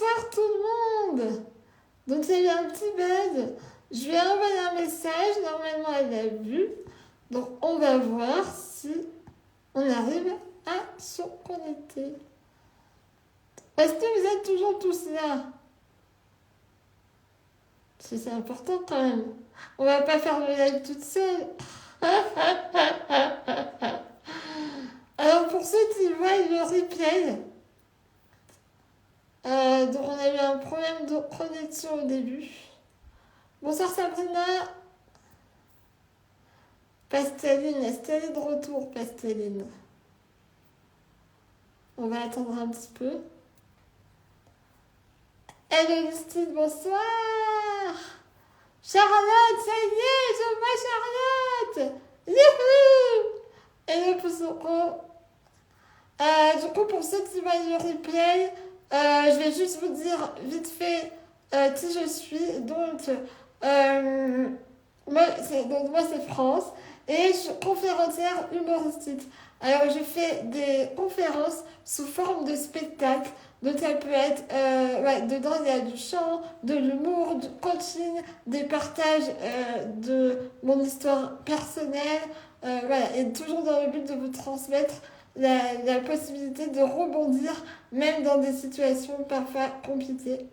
bonsoir tout le monde. Donc il y a eu un petit bug. Je lui ai envoyé un message, normalement elle l'a vu. Donc on va voir si on arrive à se connecter. Est-ce que vous êtes toujours tous là? Parce que c'est important quand même. On va pas faire le live toute seule. Alors pour ceux qui voient le replay, donc on a eu un problème de connexion au début. Bonsoir Sabrina. Pasteline, est-ce qu'elle est de retour, Pasteline? On va attendre un petit peu. Hello Justine, bonsoir. Charlotte, ça y est, je vois Charlotte. Youhou. Hello Poussoko. Du coup, pour ceux qui voient le replay, je vais juste vous dire vite fait qui je suis. Moi, c'est France et je suis conférencière humoristique. Alors, je fais des conférences sous forme de spectacle. Donc, ça peut être, dedans, il y a du chant, de l'humour, du coaching, des partages de mon histoire personnelle. Voilà, et toujours dans le but de vous transmettre la possibilité de rebondir, même dans des situations parfois compliquées.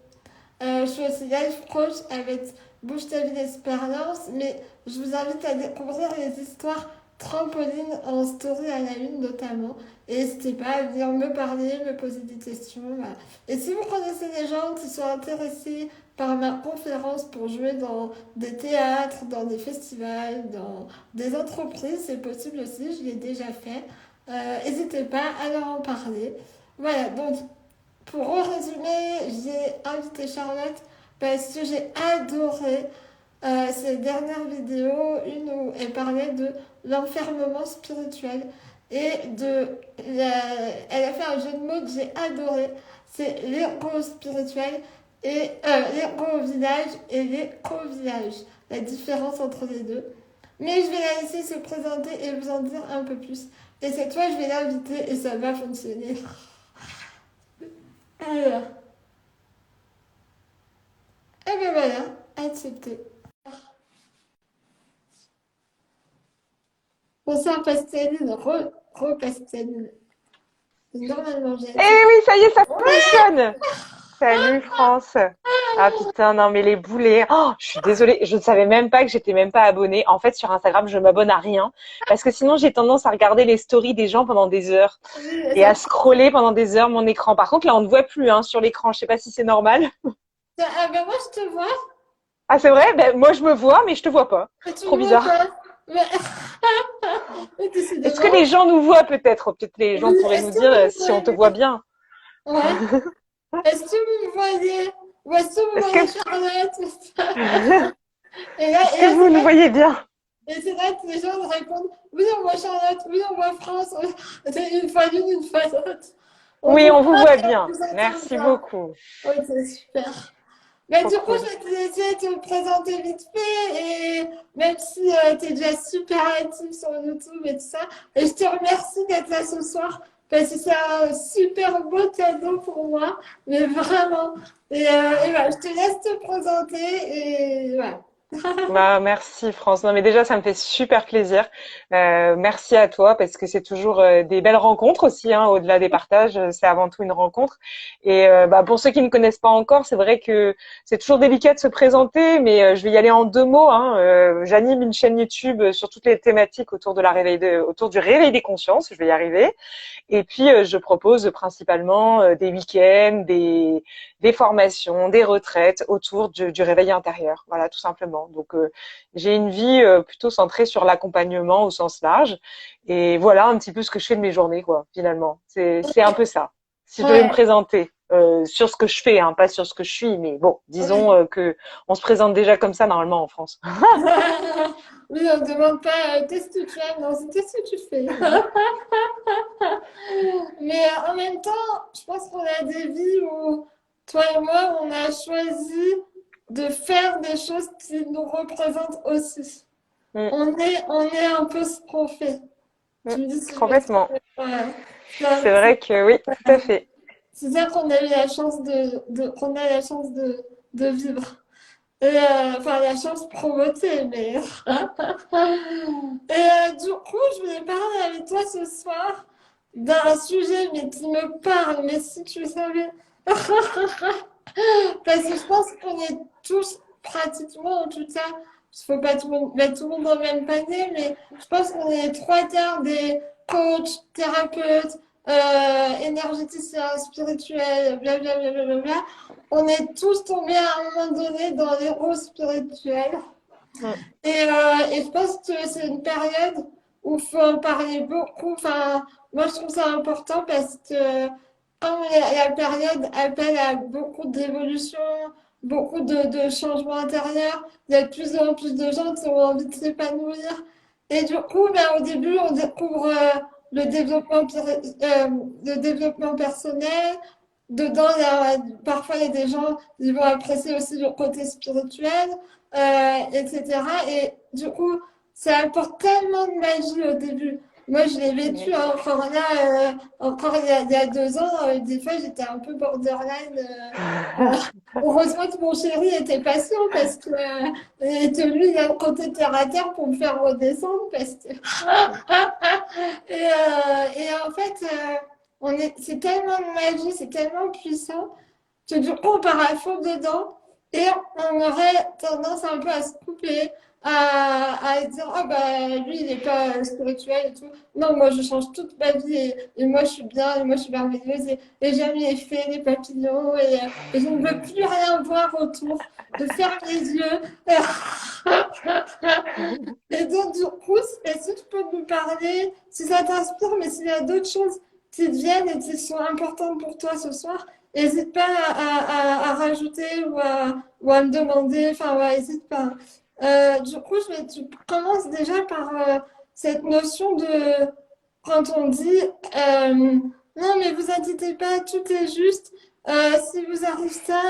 Je suis aussi life coach avec Bouge ta vie d'expérience, mais je vous invite à découvrir les histoires trampolines en story à la une notamment. Et n'hésitez pas à venir me parler, me poser des questions. Voilà. Et si vous connaissez des gens qui sont intéressés par ma conférence pour jouer dans des théâtres, dans des festivals, dans des entreprises, c'est possible aussi, je l'ai déjà fait. N'hésitez pas à leur en parler. Voilà, donc pour résumer, j'ai invité Charlotte parce que j'ai adoré ses dernières vidéos, une où elle parlait de l'enfermement spirituel et elle a fait un jeu de mots que j'ai adoré, c'est l'ergo spirituel et l'ergo village et l'éco-village, la différence entre les deux. Mais je vais la laisser se présenter et vous en dire un peu plus. Et cette fois, je vais l'inviter et ça va fonctionner. Alors, et ben voilà, accepté. Bonsoir Pasteline, re-Pasteline. Normalement, j'ai Eh accepté. oui, ça y est, ça Ouais. fonctionne. Salut France. Ah putain, non mais les boulets. Oh, je suis désolée, je ne savais même pas que j'étais même pas abonnée. En fait, sur Instagram, je m'abonne à rien parce que sinon j'ai tendance à regarder les stories des gens pendant des heures Oui, et à scroller pendant des heures mon écran. Par contre, là, on ne voit plus hein, sur l'écran. Je sais pas si c'est normal. ah ben moi je te vois, Ah, c'est vrai? Ben, moi, je me vois, mais je te vois pas. mais tu Trop me vois bizarre. pas. Mais, mais Est-ce que décidément, les gens nous voient peut-être? Peut-être les gens oui, pourraient est-ce nous que dire vous me si on te voit voyez? bien. Ouais. Est-ce que vous me voyez? Ou est-ce que vous Est-ce voyez que, Charlotte? Et là, est-ce et que là vous c'est nous là, voyez bien? et c'est là que les gens me répondent, oui on voit Charlotte, oui on voit France. C'est une fois l'une, une fois l'autre. On Oui, vous on vous voit voit et on bien. vous entend Merci bien. beaucoup. Oui, c'est super. Mais Trop du coup, cool. je vais te laisser te présenter vite fait, et même si tu es déjà super active sur YouTube et tout ça, et je te remercie d'être là ce soir, parce que c'est un super beau cadeau pour moi, mais vraiment. Et voilà, je te laisse te présenter, et voilà. Bah, merci France. Non mais déjà ça me fait super plaisir. Merci à toi parce que c'est toujours des belles rencontres aussi. Hein, au-delà des partages, c'est avant tout une rencontre. Et bah, pour ceux qui ne connaissent pas encore, c'est vrai que c'est toujours délicat de se présenter, mais je vais y aller en deux mots. Hein. J'anime une chaîne YouTube sur toutes les thématiques autour du réveil des consciences. Je vais y arriver. Et puis, je propose principalement des week-ends, des formations, des retraites autour du réveil intérieur. Voilà, tout simplement. Donc, j'ai une vie plutôt centrée sur l'accompagnement au sens large. Et voilà un petit peu ce que je fais de mes journées, quoi, finalement. C'est un peu ça. Si je devais me Ouais, présenter sur ce que je fais, hein, pas sur ce que je suis, mais bon, disons oui. que on se présente déjà comme ça normalement en France. Oui, on ne demande pas qu'est-ce que tu aimes, non, c'est qu'est-ce que tu fais. Mais en même temps, je pense qu'on a des vies où toi et moi, on a choisi de faire des choses qui nous représentent aussi. Mm, On est un peu ce qu'on fait. mm, Tu me dis si je me trompe. complètement. Ouais. C'est vrai que oui, tout à fait. c'est ça qu'on a eu la chance qu'on a la chance de vivre. Et, enfin, la chance provoquée, mais. Et du coup, je voulais parler avec toi ce soir d'un sujet mais qui me parle, mais si tu savais. Parce que je pense qu'on est tous, pratiquement, en tout cas, il ne faut pas mettre tout le monde dans le même panier, mais je pense qu'on est trois quarts des coachs, thérapeutes, énergéticiens, spirituels, blablabla. On est tous tombés à un moment donné dans l'héros spirituel. Mm. Et je pense que c'est une période où il faut en parler beaucoup. Enfin, moi, je trouve ça important parce que comme la période appelle à beaucoup d'évolution, beaucoup de changements intérieurs, il y a de plus en plus de gens qui ont envie de s'épanouir. Et du coup, ben, au début, on découvre le développement personnel. Dedans, parfois, il y a des gens qui vont apprécier aussi le côté spirituel, etc. Et du coup, ça apporte tellement de magie au début. Moi, je l'ai vécu Oui. hein, encore là, encore il y a 2 ans. Des fois, j'étais un peu borderline. Heureusement que mon chéri était patient parce que, et que lui, il a le côté terre à terre pour me faire redescendre. Parce que... et en fait, c'est tellement de magie, c'est tellement puissant que du coup, on part à fond dedans et on aurait tendance un peu à se couper, à dire, oh bah lui, il n'est pas spirituel et tout. Non, moi, je change toute ma vie et moi, je suis bien, et moi, je suis merveilleuse et j'aime les fées, les papillons et je ne veux plus rien voir autour. Je ferme les yeux. Et donc, du coup, est-ce que tu peux nous parler, si ça t'inspire, mais s'il y a d'autres choses qui te viennent et qui sont importantes pour toi ce soir, n'hésite pas à rajouter ou à me demander, enfin, ouais, n'hésite pas. Du coup, tu commences déjà par cette notion de, quand on dit, non, mais vous inquiétez pas, tout est juste, si vous arrive ça,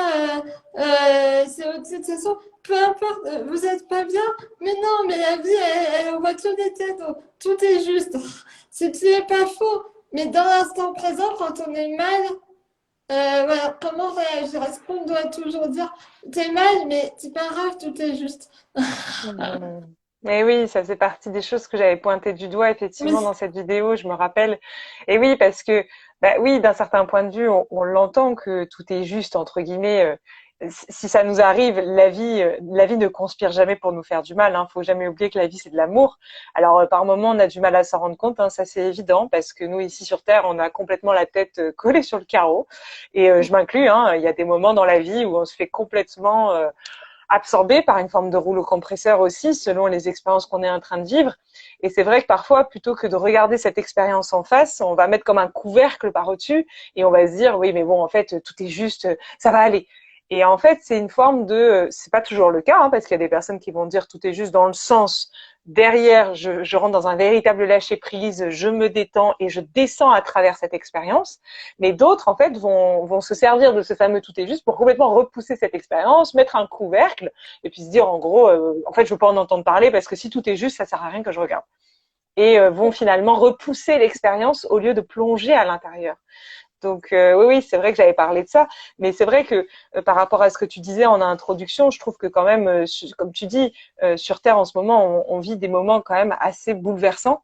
c'est au-dessus de toute façon, peu importe, vous n'êtes pas bien, mais non, mais la vie, elle voit que des têtes, donc tout est juste. Ce qui n'est pas faux, mais dans l'instant présent, quand on est mal, voilà, comment réagir? Est-ce qu'on doit toujours dire, t'es mal, mais c'est pas grave, tout est juste. Mm. Mais oui, ça faisait partie des choses que j'avais pointées du doigt effectivement Oui, dans cette vidéo, je me rappelle. Et oui, parce que bah oui, d'un certain point de vue, on l'entend que tout est juste entre guillemets. Si ça nous arrive, la vie ne conspire jamais pour nous faire du mal. Hein. Faut jamais oublier que la vie c'est de l'amour. Alors par moment, on a du mal à s'en rendre compte, hein, ça c'est évident, parce que nous ici sur Terre, on a complètement la tête collée sur le carreau. Et je m'inclus. Hein, il y a des moments dans la vie où on se fait complètement absorbé par une forme de rouleau compresseur aussi, selon les expériences qu'on est en train de vivre. Et c'est vrai que parfois, plutôt que de regarder cette expérience en face, on va mettre comme un couvercle par-dessus et on va se dire, oui, mais bon, en fait, tout est juste, ça va aller. Et en fait, c'est une forme de, c'est pas toujours le cas, hein, parce qu'il y a des personnes qui vont dire tout est juste dans le sens derrière, je rentre dans un véritable lâcher prise, je me détends et je descends à travers cette expérience. Mais d'autres, en fait, vont se servir de ce fameux tout est juste pour complètement repousser cette expérience, mettre un couvercle et puis se dire, en gros, en fait, je veux pas en entendre parler parce que si tout est juste, ça sert à rien que je regarde. Et vont finalement repousser l'expérience au lieu de plonger à l'intérieur. Donc oui, oui, c'est vrai que j'avais parlé de ça, mais c'est vrai que par rapport à ce que tu disais en introduction, je trouve que quand même, comme tu dis, sur Terre en ce moment, on vit des moments quand même assez bouleversants.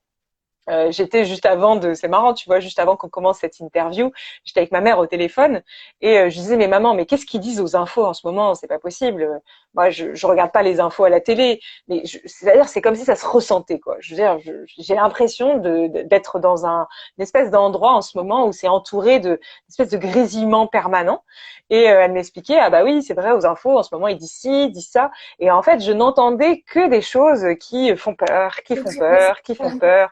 J'étais juste avant c'est marrant, tu vois, juste avant qu'on commence cette interview, j'étais avec ma mère au téléphone et je disais, mais maman, mais qu'est-ce qu'ils disent aux infos en ce moment? C'est pas possible. Moi, je regarde pas les infos à la télé, mais c'est-à-dire, c'est comme si ça se ressentait, quoi. Je veux dire, j'ai l'impression d'être dans une espèce d'endroit en ce moment où c'est entouré d'une espèce de grésillement permanent. Et elle m'expliquait, ah bah oui, c'est vrai, aux infos, en ce moment, ils disent ci, ils disent ça. Et en fait, je n'entendais que des choses qui font peur, qui font peur, qui font peur,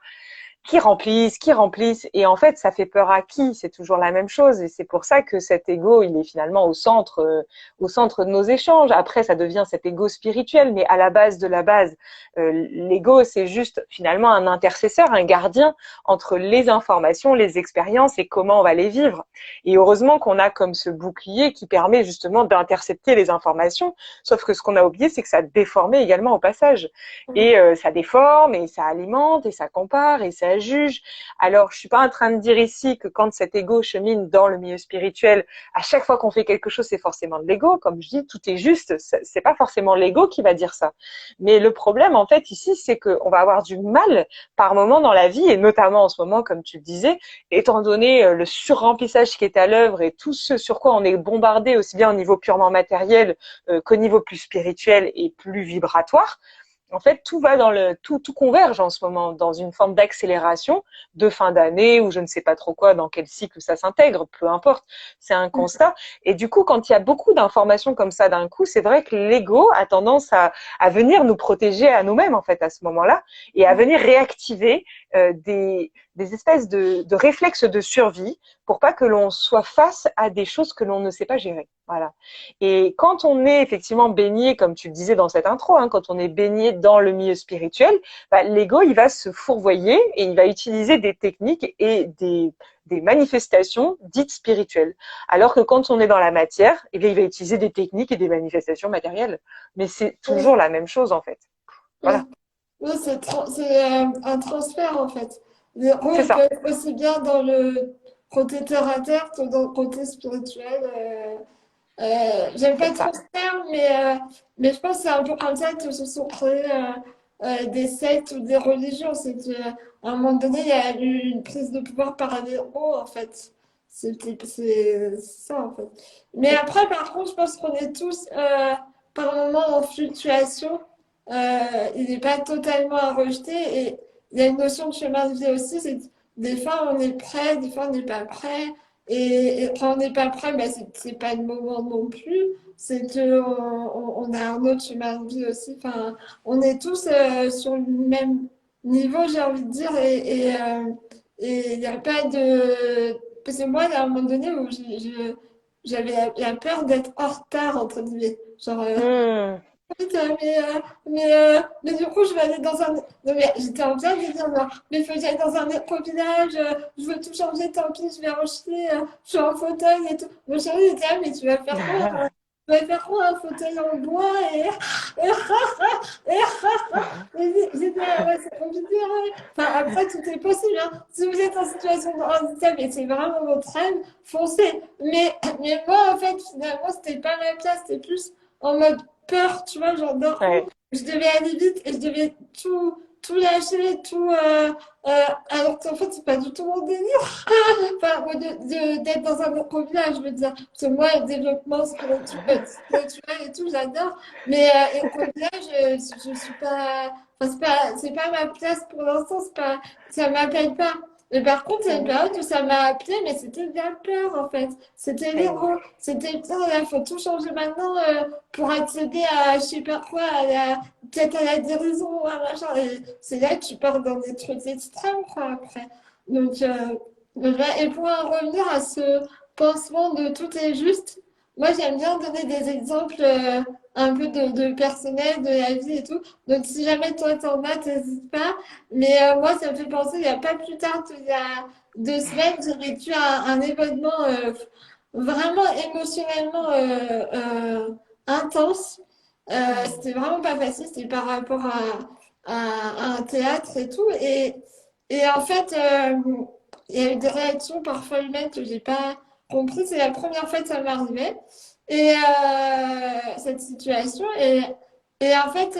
qui remplissent. Et en fait, ça fait peur à qui? C'est toujours la même chose. Et c'est pour ça que cet ego, il est finalement au centre de nos échanges. Après, ça devient cet ego spirituel. Mais à la base de la base, l'ego, c'est juste finalement un intercesseur, un gardien entre les informations, les expériences et comment on va les vivre. Et heureusement qu'on a comme ce bouclier qui permet justement d'intercepter les informations. Sauf que ce qu'on a oublié, c'est que ça déformait également au passage. Et ça déforme et ça alimente et ça compare et ça la juge. Alors, je suis pas en train de dire ici que quand cet ego chemine dans le milieu spirituel, à chaque fois qu'on fait quelque chose, c'est forcément de l'ego. Comme je dis, tout est juste. C'est pas forcément l'ego qui va dire ça. Mais le problème, en fait, ici, c'est qu'on va avoir du mal par moment dans la vie, et notamment en ce moment, comme tu le disais, étant donné le surremplissage qui est à l'œuvre et tout ce sur quoi on est bombardé, aussi bien au niveau purement matériel qu'au niveau plus spirituel et plus vibratoire. En fait, tout va dans tout converge en ce moment dans une forme d'accélération de fin d'année ou je ne sais pas trop quoi, dans quel cycle ça s'intègre, peu importe. C'est un constat. Et du coup, quand il y a beaucoup d'informations comme ça d'un coup, c'est vrai que l'ego a tendance à venir nous protéger à nous-mêmes, en fait, à ce moment-là, et à venir réactiver des espèces de réflexes de survie pour pas que l'on soit face à des choses que l'on ne sait pas gérer. Voilà. Et quand on est effectivement baigné, comme tu le disais dans cette intro, quand on est baigné dans le milieu spirituel, l'ego, il va se fourvoyer et il va utiliser des techniques et des manifestations dites spirituelles. Alors que quand on est dans la matière, il va utiliser des techniques et des manifestations matérielles. Mais c'est toujours la même chose, en fait. Voilà. Oui, oui, c'est un transfert en fait. Le héros, C'est il peut ça. être aussi bien dans le côté terre à terre que dans le côté spirituel. J'aime pas C'est trop ça. ce terme, mais je pense que c'est un peu comme ça que se sont créés des sectes ou des religions. C'est qu'à un moment donné, il y a eu une prise de pouvoir par un héros, en fait. C'est ça, en fait. Mais après, par contre, je pense qu'on est tous par moments en fluctuation. Il n'est pas totalement à rejeter. Et il y a une notion de chemin de vie aussi, c'est que des fois on est prêt, des fois on n'est pas prêt. Et quand on n'est pas prêt, ben c'est pas le moment non plus. C'est que on a un autre chemin de vie aussi. Enfin, on est tous sur le même niveau, j'ai envie de dire. Et il n'y a pas de. Parce que moi, il y a un moment donné où j'avais la peur d'être en retard, entre guillemets. Genre, Hmm. putain, mais du coup, je vais aller dans un. Non, mais j'étais en train de dire, non, mais il faut que j'aille dans un autre village, je veux tout changer, tant pis, je vais en chier, je suis en fauteuil et tout. Mon chéri était là, mais tu vas faire quoi? Tu vas faire quoi, un fauteuil en bois j'étais là, ouais, c'est compliqué, ouais. Enfin, après, tout est possible, hein. Si vous êtes en situation de handicap et c'est vraiment votre rêve, foncez. Mais moi, en fait, finalement, c'était pas ma place, c'était plus en mode peur, tu vois, genre d'un coup, Ouais. je devais aller vite et je devais tout lâcher, alors qu'en fait, c'est pas du tout mon délire. Enfin, d'être dans un éco-village, je veux dire. Parce que moi, le développement spirituel et tout, j'adore. Mais éco-village, je suis pas. Enfin, c'est pas ma place pour l'instant, ça m'appelle pas. Mais par contre, c'est une Mhm. période où ça m'a appelé, mais c'était de la peur en fait. C'était Eh oui. l'ego. C'était putain, il faut tout changer maintenant pour accéder à je sais pas quoi, peut-être à la guérison ou à machin. Et c'est là que tu pars dans des trucs extrêmes, quoi, après. Donc, voilà. Et pour en revenir à ce pansement de tout est juste, moi j'aime bien donner des exemples un peu de personnel, de la vie et tout. Donc, si jamais toi t'en as, t'hésites pas. Mais moi, ça me fait penser, il n'y a pas plus tard, il y a 2 semaines, j'ai vécu un événement vraiment émotionnellement intense. C'était vraiment pas facile, c'était par rapport à un théâtre et tout. Et en fait, il y a eu des réactions parfois humaines que j'ai pas compris. C'est la première fois que ça m'arrivait. Et cette situation. Et en fait,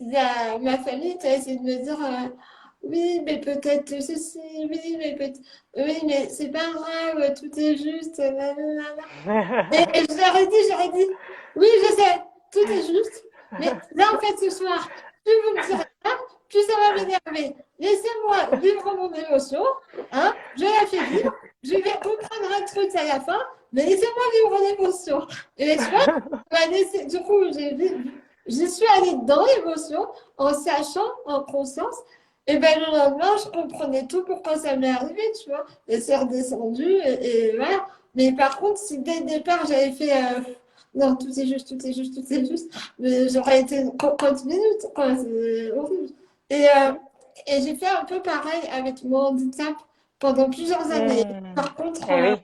il y a ma famille qui a essayé de me dire oui, mais peut-être ceci, oui, mais peut oui, mais c'est pas grave, tout est juste. Nanana. Et j'aurais dit, oui, je sais, tout est juste, mais là, en fait, ce soir, plus vous me direz ça, plus ça va m'énerver. Laissez-moi vivre mon émotion, hein, je la fais vivre, je vais comprendre un truc à la fin, mais laissez-moi vivre l'émotion. Et tu vois, du coup, j'y suis allée dans l'émotion, en sachant, en conscience, et ben le lendemain, je comprenais tout pourquoi ça m'est arrivé, tu vois, et c'est redescendu, et voilà. Mais par contre, si dès le départ, j'avais fait non, tout est juste, tout est juste, tout est juste, mais j'aurais été 30 minutes, quoi, c'est horrible. Et, euh, et j'ai fait un peu pareil avec mon handicap pendant plusieurs années. Hmm. Par contre, Eh oui.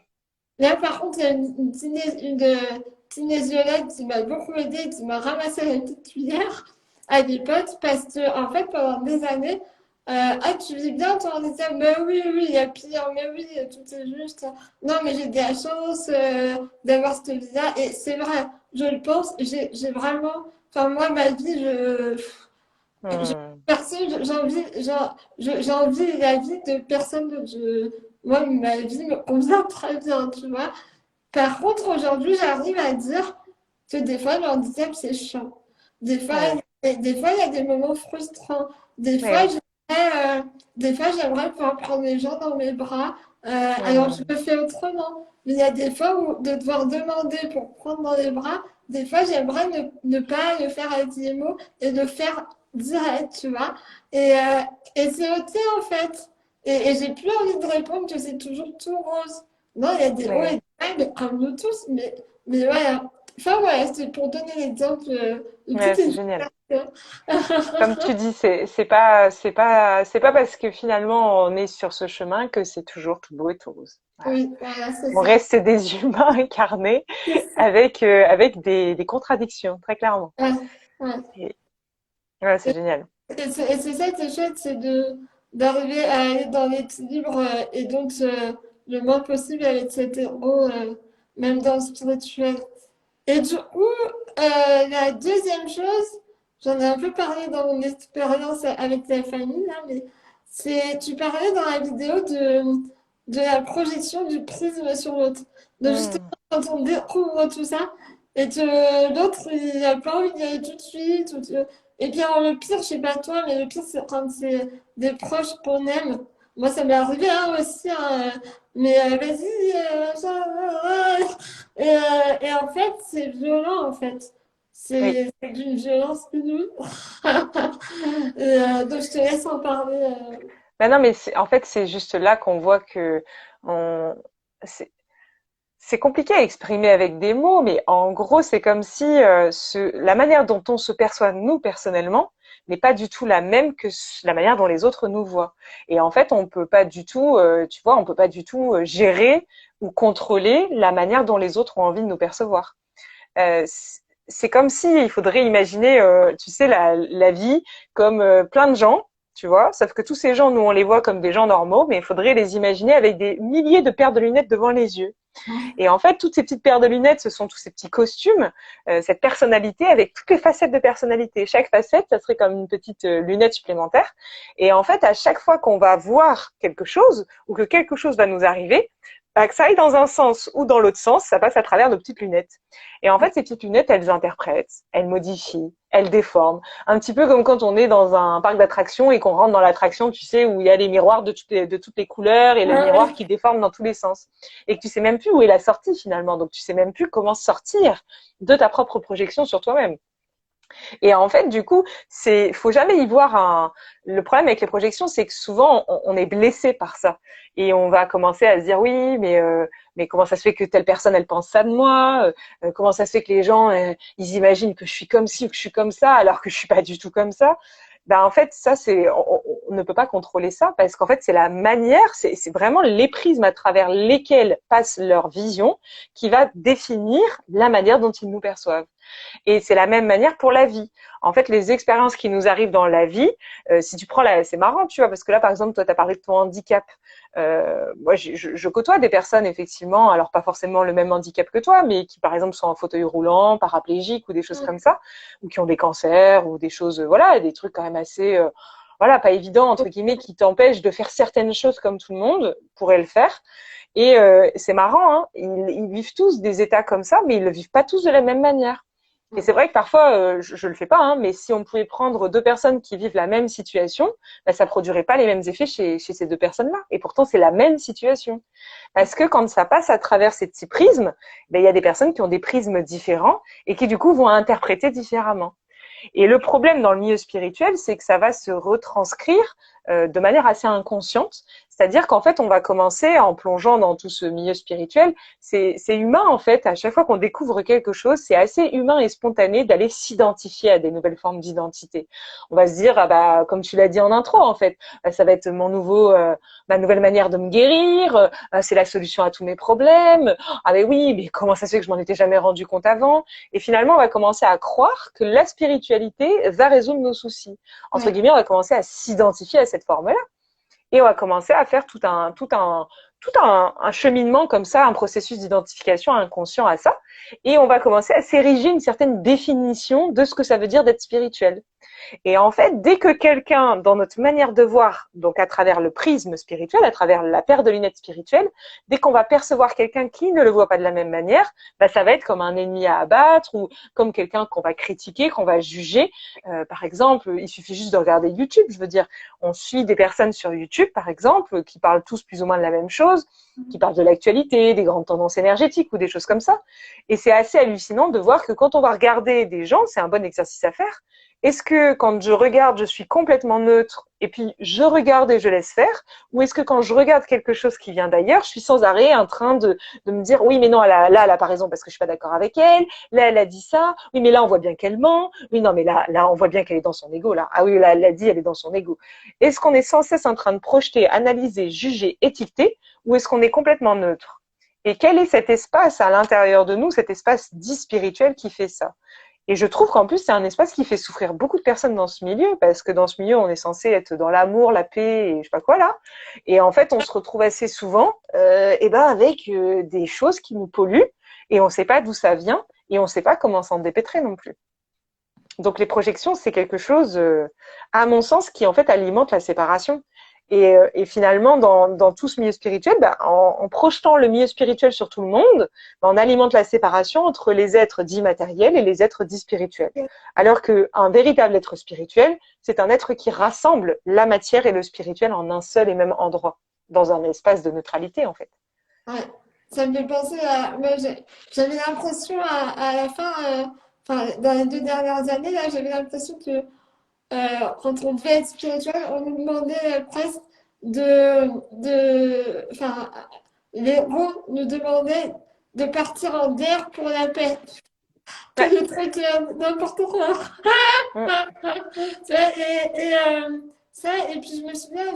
là, par contre, il y a une kinésiologue qui m'a beaucoup aidée, qui m'a ramassé la petite cuillère à l'époque, parce que, en fait, pendant des années, Ah, tu vis bien ton handicap? Mais oui, oui, il y a pire, mais oui, tout est juste. Non, mais j'ai de la chance d'avoir cette vie-là. Et c'est vrai, je le pense, j'ai vraiment. Enfin, moi, ma vie, je Hmm. personne, j'ai envie la vie de personne d'autre. Moi, ma vie me convient très bien, tu vois. Par contre, aujourd'hui, j'arrive à dire que des fois, le handicap, c'est chiant. Des fois, Ouais. des fois, il y a des moments frustrants. Des Mais fois, oui. des fois, j'aimerais pouvoir prendre les gens dans mes bras. Alors, je Hmm. le fais autrement. Mais il y a des fois où de devoir demander pour prendre dans les bras, des fois, j'aimerais ne pas le faire avec des mots et le faire direct, tu vois. Et, euh, et c'est OK, en fait. Et j'ai plus envie de répondre que c'est toujours tout rose. Non, il y a des hauts Mais et oui. des bas, mais comme nous tous. Mais voilà. Enfin, voilà, c'est pour donner l'exemple de Ouais, toute c'est une génial. personne. Comme tu dis, c'est pas parce que finalement on est sur ce chemin que c'est toujours tout beau et tout rose. Voilà. Oui, voilà, c'est On ça. reste des humains incarnés C'est ça. avec des contradictions, très clairement. Ouais, ouais. Et, ouais, c'est génial. Et c'est ça qui est chouette, c'est d'arriver à aller dans l'équilibre et donc le moins possible avec cet héros, même dans le spirituel. Et du coup, la deuxième chose, j'en ai un peu parlé dans mon expérience avec la famille, là, mais tu parlais dans la vidéo de la projection du prisme sur l'autre. De justement, Hmm. quand on découvre tout ça, et que l'autre, il a pas envie d'y aller tout de suite. Et puis, alors, le pire, je sais pas toi, mais le pire, c'est quand c'est des proches qu'on aime. Moi, ça m'est arrivé hein, aussi, hein, mais vas-y, ça, et en fait, c'est violent, en fait. Oui. C'est d'une violence inouïe. Donc, je te laisse en parler. Ben non, mais en fait, c'est juste là qu'on voit que on, c'est c'est compliqué à exprimer avec des mots, mais en gros, c'est comme si la manière dont on se perçoit nous personnellement n'est pas du tout la même que la manière dont les autres nous voient. Et en fait, on peut pas du tout, tu vois, on peut pas du tout gérer ou contrôler la manière dont les autres ont envie de nous percevoir. C'est comme si il faudrait imaginer, tu sais, la vie comme plein de gens, tu vois, sauf que tous ces gens, nous, on les voit comme des gens normaux, mais il faudrait les imaginer avec des milliers de paires de lunettes devant les yeux. Et en fait, toutes ces petites paires de lunettes, ce sont tous ces petits costumes, cette personnalité avec toutes les facettes de personnalité. Chaque facette, ça serait comme une petite lunette supplémentaire. Et en fait, à chaque fois qu'on va voir quelque chose ou que quelque chose va nous arriver, bah, que ça aille dans un sens ou dans l'autre sens, ça passe à travers nos petites lunettes. Et en fait, ces petites lunettes, elles interprètent, elles modifient, elles déforment. Un petit peu comme quand on est dans un parc d'attractions et qu'on rentre dans l'attraction, tu sais, où il y a les miroirs de toutes les couleurs et le miroir Ouais, qui déforme dans tous les sens. Et que tu sais même plus où est la sortie finalement. Donc tu sais même plus comment sortir de ta propre projection sur toi-même. Et en fait, du coup, faut jamais y voir le problème avec les projections, c'est que souvent on est blessé par ça et on va commencer à se dire oui, mais comment ça se fait que telle personne elle pense ça de moi comment ça se fait que les gens ils imaginent que je suis comme ci ou que je suis comme ça alors que je suis pas du tout comme ça. Ben en fait, ça on ne peut pas contrôler ça parce qu'en fait c'est la manière, c'est vraiment les prismes à travers lesquels passe leur vision qui va définir la manière dont ils nous perçoivent. Et c'est la même manière pour la vie. En fait, les expériences qui nous arrivent dans la vie, si tu prends c'est marrant, tu vois, parce que là, par exemple, toi, tu as parlé de ton handicap. Moi, je côtoie des personnes, effectivement, alors pas forcément le même handicap que toi, mais qui, par exemple, sont en fauteuil roulant, paraplégiques ou des choses comme ça, ou qui ont des cancers ou des choses, voilà, des trucs quand même assez, voilà, pas évidents, entre guillemets, qui t'empêchent de faire certaines choses comme tout le monde pourrait le faire. Et c'est marrant, hein, ils vivent tous des états comme ça, mais ils le vivent pas tous de la même manière. Et c'est vrai que parfois, je le fais pas, hein, mais si on pouvait prendre deux personnes qui vivent la même situation, bah, ça produirait pas les mêmes effets chez ces deux personnes-là. Et pourtant, c'est la même situation. Parce que quand ça passe à travers ces petits prismes, ben, il y a des personnes qui ont des prismes différents et qui, du coup, vont interpréter différemment. Et le problème dans le milieu spirituel, c'est que ça va se retranscrire de manière assez inconsciente. C'est-à-dire qu'en fait, on va commencer en plongeant dans tout ce milieu spirituel. C'est humain, en fait. À chaque fois qu'on découvre quelque chose, c'est assez humain et spontané d'aller s'identifier à des nouvelles formes d'identité. On va se dire, ah bah, comme tu l'as dit en intro, en fait, ça va être ma nouvelle manière de me guérir, c'est la solution à tous mes problèmes. Ah mais oui, mais comment ça se fait que je m'en étais jamais rendu compte avant? Et finalement, on va commencer à croire que la spiritualité va résoudre nos soucis. Entre Ouais. guillemets, on va commencer à s'identifier à cette forme-là. Et on va commencer à faire un cheminement comme ça, un processus d'identification inconscient à ça. Et on va commencer à s'ériger une certaine définition de ce que ça veut dire d'être spirituel. Et en fait, dès que quelqu'un, dans notre manière de voir, donc à travers le prisme spirituel, à travers la paire de lunettes spirituelles, dès qu'on va percevoir quelqu'un qui ne le voit pas de la même manière, bah, ça va être comme un ennemi à abattre ou comme quelqu'un qu'on va critiquer, qu'on va juger. Par exemple, il suffit juste de regarder YouTube. Je veux dire, on suit des personnes sur YouTube, par exemple, qui parlent tous plus ou moins de la même chose, qui parlent de l'actualité, des grandes tendances énergétiques ou des choses comme ça. Et c'est assez hallucinant de voir que quand on va regarder des gens, c'est un bon exercice à faire. Est-ce que quand je regarde, je suis complètement neutre et puis je regarde et je laisse faire? Ou est-ce que quand je regarde quelque chose qui vient d'ailleurs, je suis sans arrêt en train de me dire oui, mais non, elle a pas raison parce que je suis pas d'accord avec elle. Là, elle a dit ça. Oui, mais là, on voit bien qu'elle ment. Oui, non, mais là, on voit bien qu'elle est dans son ego, là. Ah oui, là, elle l'a dit, elle est dans son ego. Est-ce qu'on est sans cesse en train de projeter, analyser, juger, étiqueter ou est-ce qu'on est complètement neutre? Et quel est cet espace à l'intérieur de nous, cet espace dit spirituel qui fait ça? Et je trouve qu'en plus, c'est un espace qui fait souffrir beaucoup de personnes dans ce milieu, parce que dans ce milieu, on est censé être dans l'amour, la paix et je sais pas quoi là. Et en fait, on se retrouve assez souvent avec des choses qui nous polluent et on ne sait pas d'où ça vient et on ne sait pas comment s'en dépêtrer non plus. Donc les projections, c'est quelque chose, à mon sens, qui en fait alimente la séparation. Et finalement, dans tout ce milieu spirituel, en projetant le milieu spirituel sur tout le monde, on alimente la séparation entre les êtres dits matériels et les êtres dits spirituels. Alors qu'un véritable être spirituel, c'est un être qui rassemble la matière et le spirituel en un seul et même endroit, dans un espace de neutralité en fait. Ouais. Ça me fait penser à. Moi, j'avais l'impression à la fin, enfin, dans les 2 dernières années, là, j'avais l'impression que quand on devait être spirituel, on nous demandait presque enfin, les héros nous demandaient de partir en guerre pour la paix. Tout Ouais. le truc, n'importe quoi. Mm. Tu vois, ça, et puis je me souviens,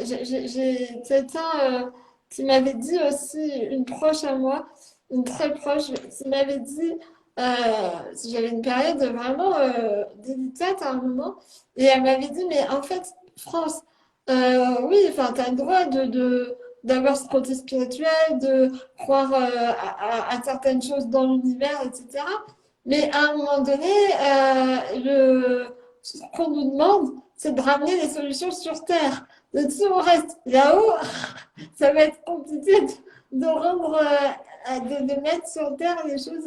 j'ai quelqu'un qui m'avait dit aussi, une proche à moi, une très proche, qui m'avait dit, j'avais une période vraiment délicate à un moment, et elle m'avait dit, mais en fait, France, oui, enfin, tu as le droit d'avoir ce côté spirituel, de croire à certaines choses dans l'univers, etc. Mais à un moment donné, ce qu'on nous demande, c'est de ramener les solutions sur Terre. Donc, si on reste là-haut, ça va être compliqué de rendre, de mettre sur Terre les choses.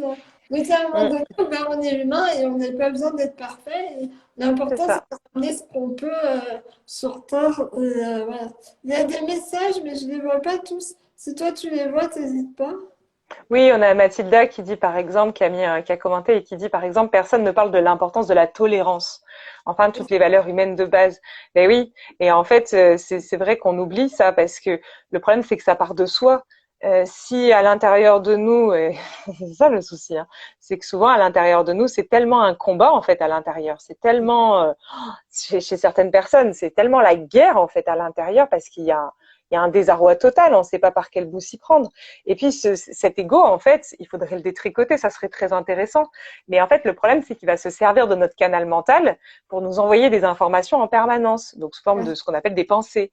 Donc, à un moment Mm. donné, on est humain et on n'a pas besoin d'être parfait. Et C'est l'important, c'est ça. de ramener ce qu'on peut sur Terre. Voilà. Il y a des messages, mais je ne les vois pas tous. Si toi, tu les vois, n'hésite pas. Oui, on a Mathilda qui dit par exemple, qui a commenté et qui dit par exemple, personne ne parle de l'importance de la tolérance. Enfin, toutes les valeurs humaines de base. Ben oui. Et en fait, c'est vrai qu'on oublie ça parce que le problème, c'est que ça part de soi. Si à l'intérieur de nous, et c'est ça le souci, hein, c'est que souvent à l'intérieur de nous, c'est tellement un combat en fait à l'intérieur. C'est tellement, chez certaines personnes, c'est tellement la guerre en fait à l'intérieur parce il y a un désarroi total, on ne sait pas par quel bout s'y prendre. Et puis cet ego, en fait, il faudrait le détricoter, ça serait très intéressant. Mais en fait, le problème, c'est qu'il va se servir de notre canal mental pour nous envoyer des informations en permanence, donc sous forme de ce qu'on appelle des pensées.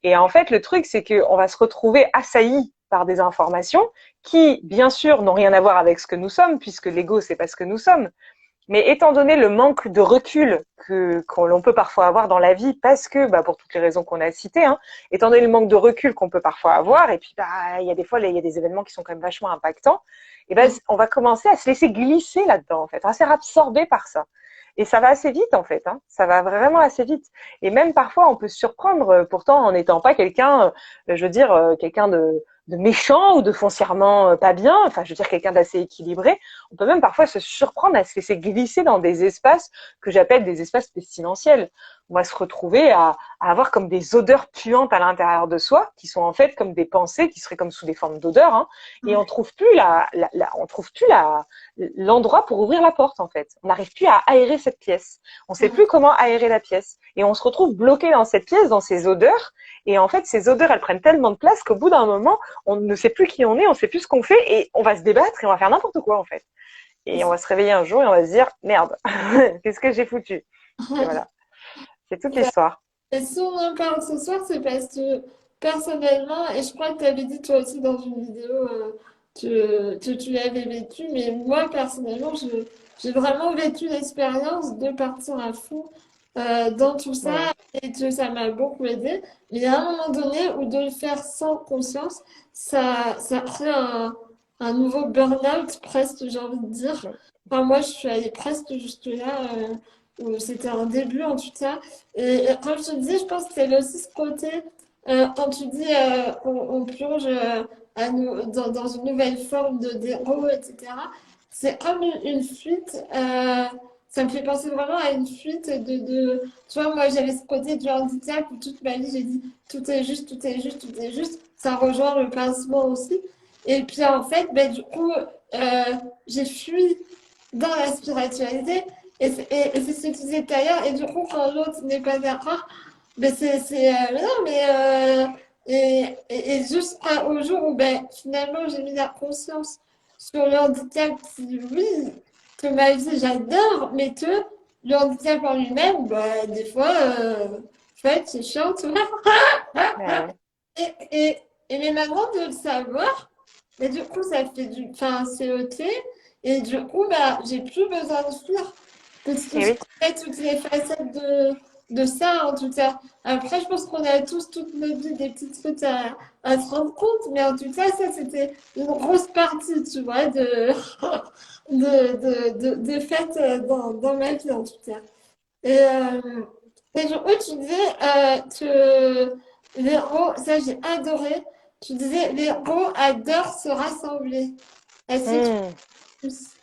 Et en fait, le truc, c'est qu'on va se retrouver assailli par des informations qui, bien sûr, n'ont rien à voir avec ce que nous sommes, puisque l'ego, c'est pas ce que nous sommes. Mais étant donné le manque de recul que l'on peut parfois avoir dans la vie, parce que, pour toutes les raisons qu'on a citées, hein, étant donné le manque de recul qu'on peut parfois avoir, et puis, il y a des fois, il y a des événements qui sont quand même vachement impactants, et on va commencer à se laisser glisser là-dedans, en fait, à se faire absorber par ça. Et ça va assez vite, en fait, hein. Ça va vraiment assez vite. Et même parfois, on peut se surprendre, pourtant, en n'étant pas quelqu'un, je veux dire, quelqu'un de méchant ou de foncièrement pas bien, enfin, je veux dire, quelqu'un d'assez équilibré. On peut même parfois se surprendre à se laisser glisser dans des espaces que j'appelle des espaces pestilentiels. on va se retrouver à avoir comme des odeurs puantes à l'intérieur de soi, qui sont en fait comme des pensées, qui seraient comme sous des formes d'odeurs, hein, et on trouve plus on trouve plus l'endroit pour ouvrir la porte, en fait. On n'arrive plus à aérer cette pièce. On sait plus comment aérer la pièce. Et on se retrouve bloqué dans cette pièce, dans ces odeurs. Et en fait, ces odeurs, elles prennent tellement de place qu'au bout d'un moment, on ne sait plus qui on est, on ne sait plus ce qu'on fait, et on va se débattre et on va faire n'importe quoi, en fait. Et on va se réveiller un jour et on va se dire, merde, qu'est-ce que j'ai foutu? Et voilà. C'est toute l'histoire. Et si on en parle ce soir, c'est parce que personnellement, et je crois que tu avais dit toi aussi dans une vidéo que tu l'avais vécu, mais moi personnellement, j'ai vraiment vécu l'expérience de partir à fond dans tout ça Mm. et que ça m'a beaucoup aidé. Mais à un moment donné, où de le faire sans conscience, ça crée un nouveau burn-out presque, j'ai envie de dire. Enfin, moi, je suis allée presque jusque-là, où c'était un début en tout cas. Et comme je te dis, je pense que c'est aussi ce côté, quand tu dis on plonge dans une nouvelle forme de d'héros, etc. C'est comme une fuite. Ça me fait penser vraiment à une fuite Tu vois, moi j'avais ce côté du handicap où toute ma vie j'ai dit tout est juste, tout est juste, tout est juste. Ça rejoint le pincement aussi. Et puis en fait, ben, du coup, j'ai fui dans la spiritualité. Et c'est ce que tu disais tout à l'heure. Et du coup, quand l'autre n'est pas d'accord, ben mais non, et jusqu'au jour où ben, finalement j'ai mis la conscience sur le handicap qui, oui, que ma vie j'adore, mais que le handicap en lui-même, ben, des fois, en fait, c'est chiant, tu vois. Ouais. Et, et, et mais maintenant de le savoir, mais du coup, ça fait enfin, c'est ok. Et du coup, bah, j'ai plus besoin de fuir. Parce que Et je oui. connais toutes les facettes de ça, en tout cas. Après, je pense qu'on a tous, toute notre vie, des petits trucs à se rendre compte. Mais en tout cas, ça, c'était une grosse partie, tu vois, de fait dans ma vie, en tout cas. Et, et du coup, tu disais que les héros, ça j'ai adoré, tu disais les héros adorent se rassembler. Est-ce que tu Mm. penses?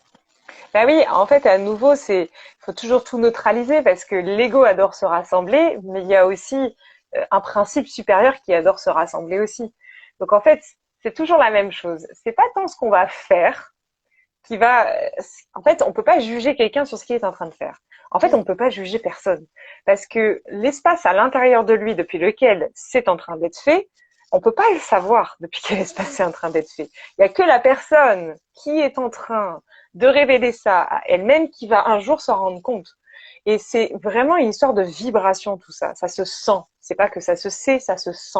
Bah oui, en fait, à nouveau, faut toujours tout neutraliser parce que l'ego adore se rassembler, mais il y a aussi un principe supérieur qui adore se rassembler aussi. Donc en fait, c'est toujours la même chose. C'est pas tant ce qu'on va faire qui va, en fait, on peut pas juger quelqu'un sur ce qu'il est en train de faire. En fait, on peut pas juger personne parce que l'espace à l'intérieur de lui depuis lequel c'est en train d'être fait, on peut pas le savoir depuis quel espace c'est en train d'être fait. Il y a que la personne qui est en train de révéler ça à elle-même qui va un jour s'en rendre compte. Et c'est vraiment une histoire de vibration tout ça. Ça se sent. C'est pas que ça se sait, ça se sent.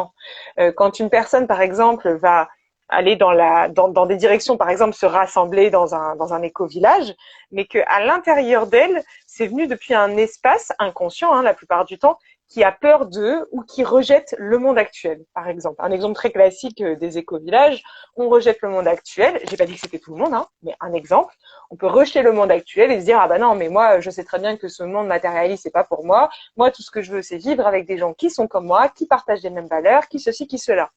Quand une personne, par exemple, va aller dans des directions, par exemple, se rassembler dans un éco-village, mais qu'à l'intérieur d'elle, c'est venu depuis un espace inconscient, hein, la plupart du temps, qui a peur d'eux ou qui rejette le monde actuel, par exemple. Un exemple très classique des éco-villages, on rejette le monde actuel. J'ai pas dit que c'était tout le monde, hein, mais un exemple. On peut rejeter le monde actuel et se dire, ah bah non, mais moi, je sais très bien que ce monde matérialiste, c'est pas pour moi. Moi, tout ce que je veux, c'est vivre avec des gens qui sont comme moi, qui partagent les mêmes valeurs, qui ceci, qui cela.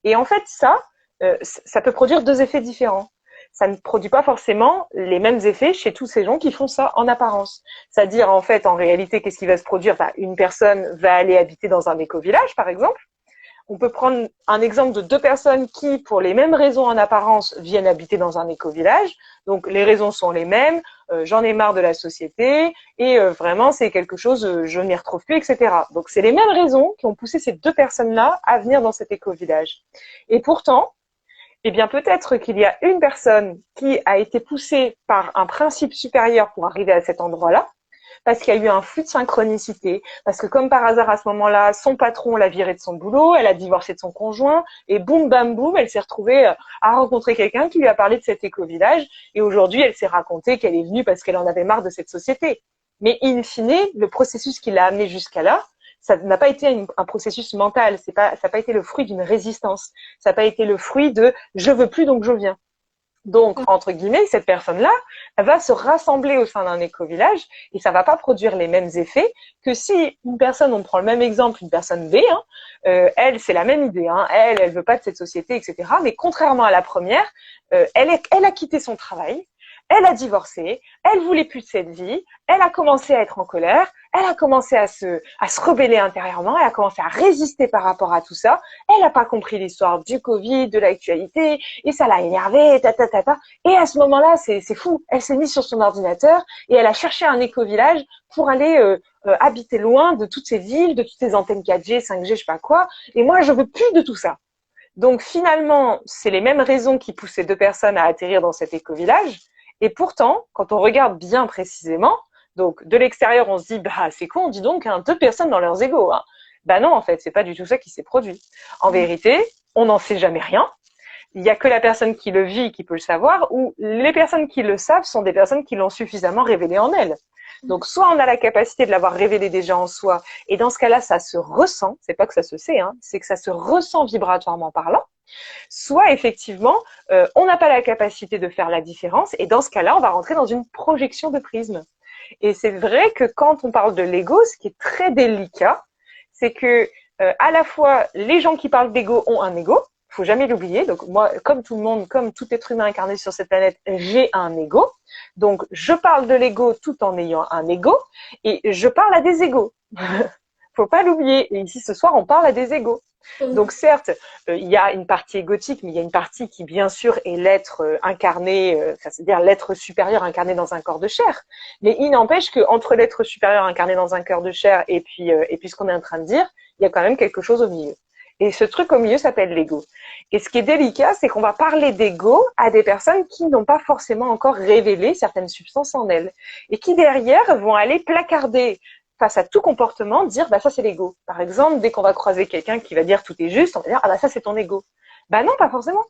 Et en fait, ça peut produire deux effets différents. Ça ne produit pas forcément les mêmes effets chez tous ces gens qui font ça en apparence. C'est-à-dire, en fait, en réalité, qu'est-ce qui va se produire? Une personne va aller habiter dans un éco-village, par exemple. On peut prendre un exemple de deux personnes qui, pour les mêmes raisons en apparence, viennent habiter dans un éco-village. Donc, les raisons sont les mêmes. J'en ai marre de la société et vraiment, c'est quelque chose, je n'y retrouve plus, etc. Donc, c'est les mêmes raisons qui ont poussé ces deux personnes-là à venir dans cet éco-village. Et pourtant, eh bien, peut-être qu'il y a une personne qui a été poussée par un principe supérieur pour arriver à cet endroit-là, parce qu'il y a eu un flux de synchronicité, parce que comme par hasard à ce moment-là, son patron l'a virée de son boulot, elle a divorcé de son conjoint, et boum bam boum, elle s'est retrouvée à rencontrer quelqu'un qui lui a parlé de cet éco-village, et aujourd'hui elle s'est racontée qu'elle est venue parce qu'elle en avait marre de cette société. Mais in fine, le processus qui l'a amenée jusqu'à là, ça n'a pas été un processus mental, ça n'a pas été le fruit d'une résistance, ça n'a pas été le fruit de je veux plus donc je viens. Donc, entre guillemets, cette personne-là, elle va se rassembler au sein d'un éco-village et ça va pas produire les mêmes effets que si une personne, on prend le même exemple, une personne B, hein, elle, c'est la même idée, hein, elle veut pas de cette société, etc. Mais contrairement à la première, elle a quitté son travail, elle a divorcé, elle voulait plus de cette vie, elle a commencé à être en colère, elle a commencé à se rebeller intérieurement, elle a commencé à résister par rapport à tout ça, elle n'a pas compris l'histoire du Covid, de l'actualité, et ça l'a énervée, ta. Et à ce moment-là, c'est fou, elle s'est mise sur son ordinateur et elle a cherché un éco-village pour aller habiter loin de toutes ces villes, de toutes ces antennes 4G, 5G, je sais pas quoi, et moi je veux plus de tout ça. Donc finalement, c'est les mêmes raisons qui poussent ces deux personnes à atterrir dans cet éco-village. Et pourtant, quand on regarde bien précisément, donc de l'extérieur, on se dit, bah c'est con, dis donc, hein, deux personnes dans leurs égos. Hein. Bah non, en fait, c'est pas du tout ça qui s'est produit. En vérité, on n'en sait jamais rien. Il y a que la personne qui le vit qui peut le savoir, ou les personnes qui le savent sont des personnes qui l'ont suffisamment révélé en elles. Donc, soit on a la capacité de l'avoir révélé déjà en soi, et dans ce cas-là, ça se ressent, c'est pas que ça se sait, hein, c'est que ça se ressent vibratoirement parlant, soit effectivement, on n'a pas la capacité de faire la différence, et dans ce cas-là, on va rentrer dans une projection de prisme. Et c'est vrai que quand on parle de l'ego, ce qui est très délicat, c'est que à la fois, les gens qui parlent d'ego ont un ego, faut jamais l'oublier. Donc moi, comme tout le monde, comme tout être humain incarné sur cette planète, j'ai un ego. Donc je parle de l'ego tout en ayant un ego et je parle à des égos. Faut pas l'oublier. Et ici ce soir, on parle à des égos. Donc certes, il y a une partie égotique, mais il y a une partie qui bien sûr est l'être incarné, c'est-à-dire l'être supérieur incarné dans un corps de chair. Mais il n'empêche que entre l'être supérieur incarné dans un corps de chair et puis ce qu'on est en train de dire, il y a quand même quelque chose au milieu. Et ce truc au milieu s'appelle l'ego. Et ce qui est délicat, c'est qu'on va parler d'ego à des personnes qui n'ont pas forcément encore révélé certaines substances en elles. Et qui derrière vont aller placarder face à tout comportement, dire bah ça c'est l'ego. Par exemple, dès qu'on va croiser quelqu'un qui va dire tout est juste, on va dire ah bah ça c'est ton ego. Bah non, pas forcément.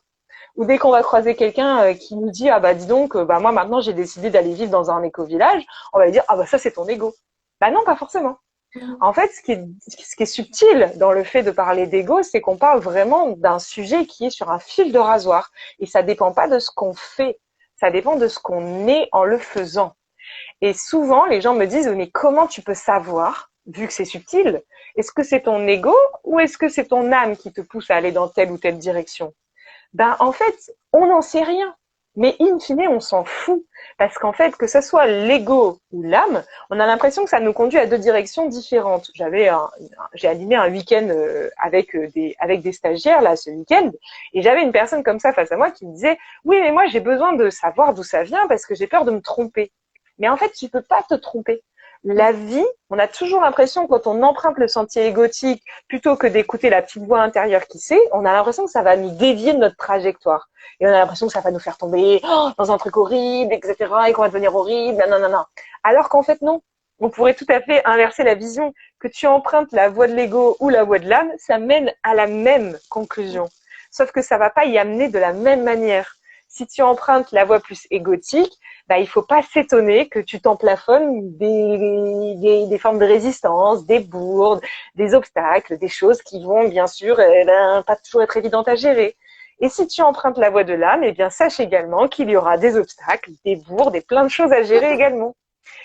Ou dès qu'on va croiser quelqu'un qui nous dit ah bah dis donc bah moi maintenant j'ai décidé d'aller vivre dans un éco-village, on va lui dire ah bah ça c'est ton ego. Bah non, pas forcément. En fait, ce qui est subtil dans le fait de parler d'ego, c'est qu'on parle vraiment d'un sujet qui est sur un fil de rasoir. Et ça dépend pas de ce qu'on fait, ça dépend de ce qu'on est en le faisant. Et souvent, les gens me disent, mais comment tu peux savoir, vu que c'est subtil, est-ce que c'est ton ego ou est-ce que c'est ton âme qui te pousse à aller dans telle ou telle direction? Ben, en fait, on n'en sait rien. Mais in fine, on s'en fout. Parce qu'en fait, que ce soit l'ego ou l'âme, on a l'impression que ça nous conduit à deux directions différentes. J'ai animé un week-end avec des stagiaires, là, ce week-end, et j'avais une personne comme ça face à moi qui me disait, oui, mais moi, j'ai besoin de savoir d'où ça vient parce que j'ai peur de me tromper. Mais en fait, tu peux pas te tromper. La vie, on a toujours l'impression, quand on emprunte le sentier égotique, plutôt que d'écouter la petite voix intérieure qui sait, on a l'impression que ça va nous dévier de notre trajectoire. Et on a l'impression que ça va nous faire tomber dans un truc horrible, etc., et qu'on va devenir horrible, non. Alors qu'en fait, non. On pourrait tout à fait inverser la vision. Que tu empruntes la voie de l'ego ou la voie de l'âme, ça mène à la même conclusion. Sauf que ça va pas y amener de la même manière. Si tu empruntes la voie plus égotique, bah, il faut pas s'étonner que tu t'emplafonnes des formes de résistance, des bourdes, des obstacles, des choses qui vont bien sûr pas toujours être évidentes à gérer. Et si tu empruntes la voie de l'âme, eh bien sache également qu'il y aura des obstacles, des bourdes et plein de choses à gérer également.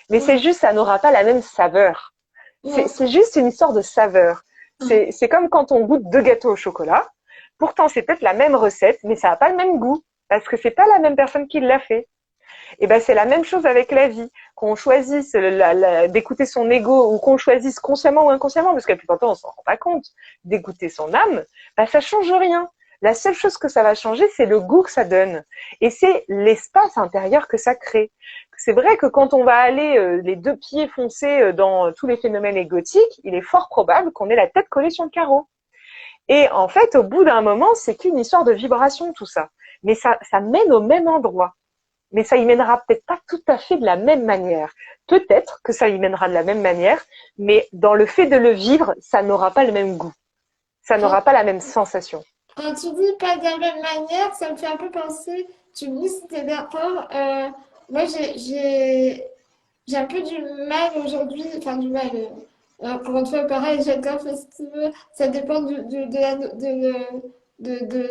Mais c'est juste, ça n'aura pas la même saveur. C'est juste une histoire de saveur. C'est comme quand on goûte deux gâteaux au chocolat. Pourtant, c'est peut-être la même recette, mais ça n'a pas le même goût. Parce que c'est pas la même personne qui l'a fait. Et ben c'est la même chose avec la vie. Qu'on choisisse d'écouter son ego ou qu'on choisisse consciemment ou inconsciemment, parce que la plupart du temps on s'en rend pas compte, d'écouter son âme, ben ça change rien. La seule chose que ça va changer, c'est le goût que ça donne. Et c'est l'espace intérieur que ça crée. C'est vrai que quand on va aller les deux pieds foncés dans tous les phénomènes égotiques, il est fort probable qu'on ait la tête collée sur le carreau. Et en fait, au bout d'un moment, c'est qu'une histoire de vibration, tout ça. Mais ça mène au même endroit. Mais ça y mènera peut-être pas tout à fait de la même manière. Peut-être que ça y mènera de la même manière, mais dans le fait de le vivre, ça n'aura pas le même goût. Ça n'aura pas la même sensation. Quand tu dis pas de la même manière, ça me fait un peu penser, tu me dis si t'es d'accord, moi j'ai un peu du mal aujourd'hui, enfin du mal, encore une fois pareil, chacun fait ce qu'il veut, ça dépend de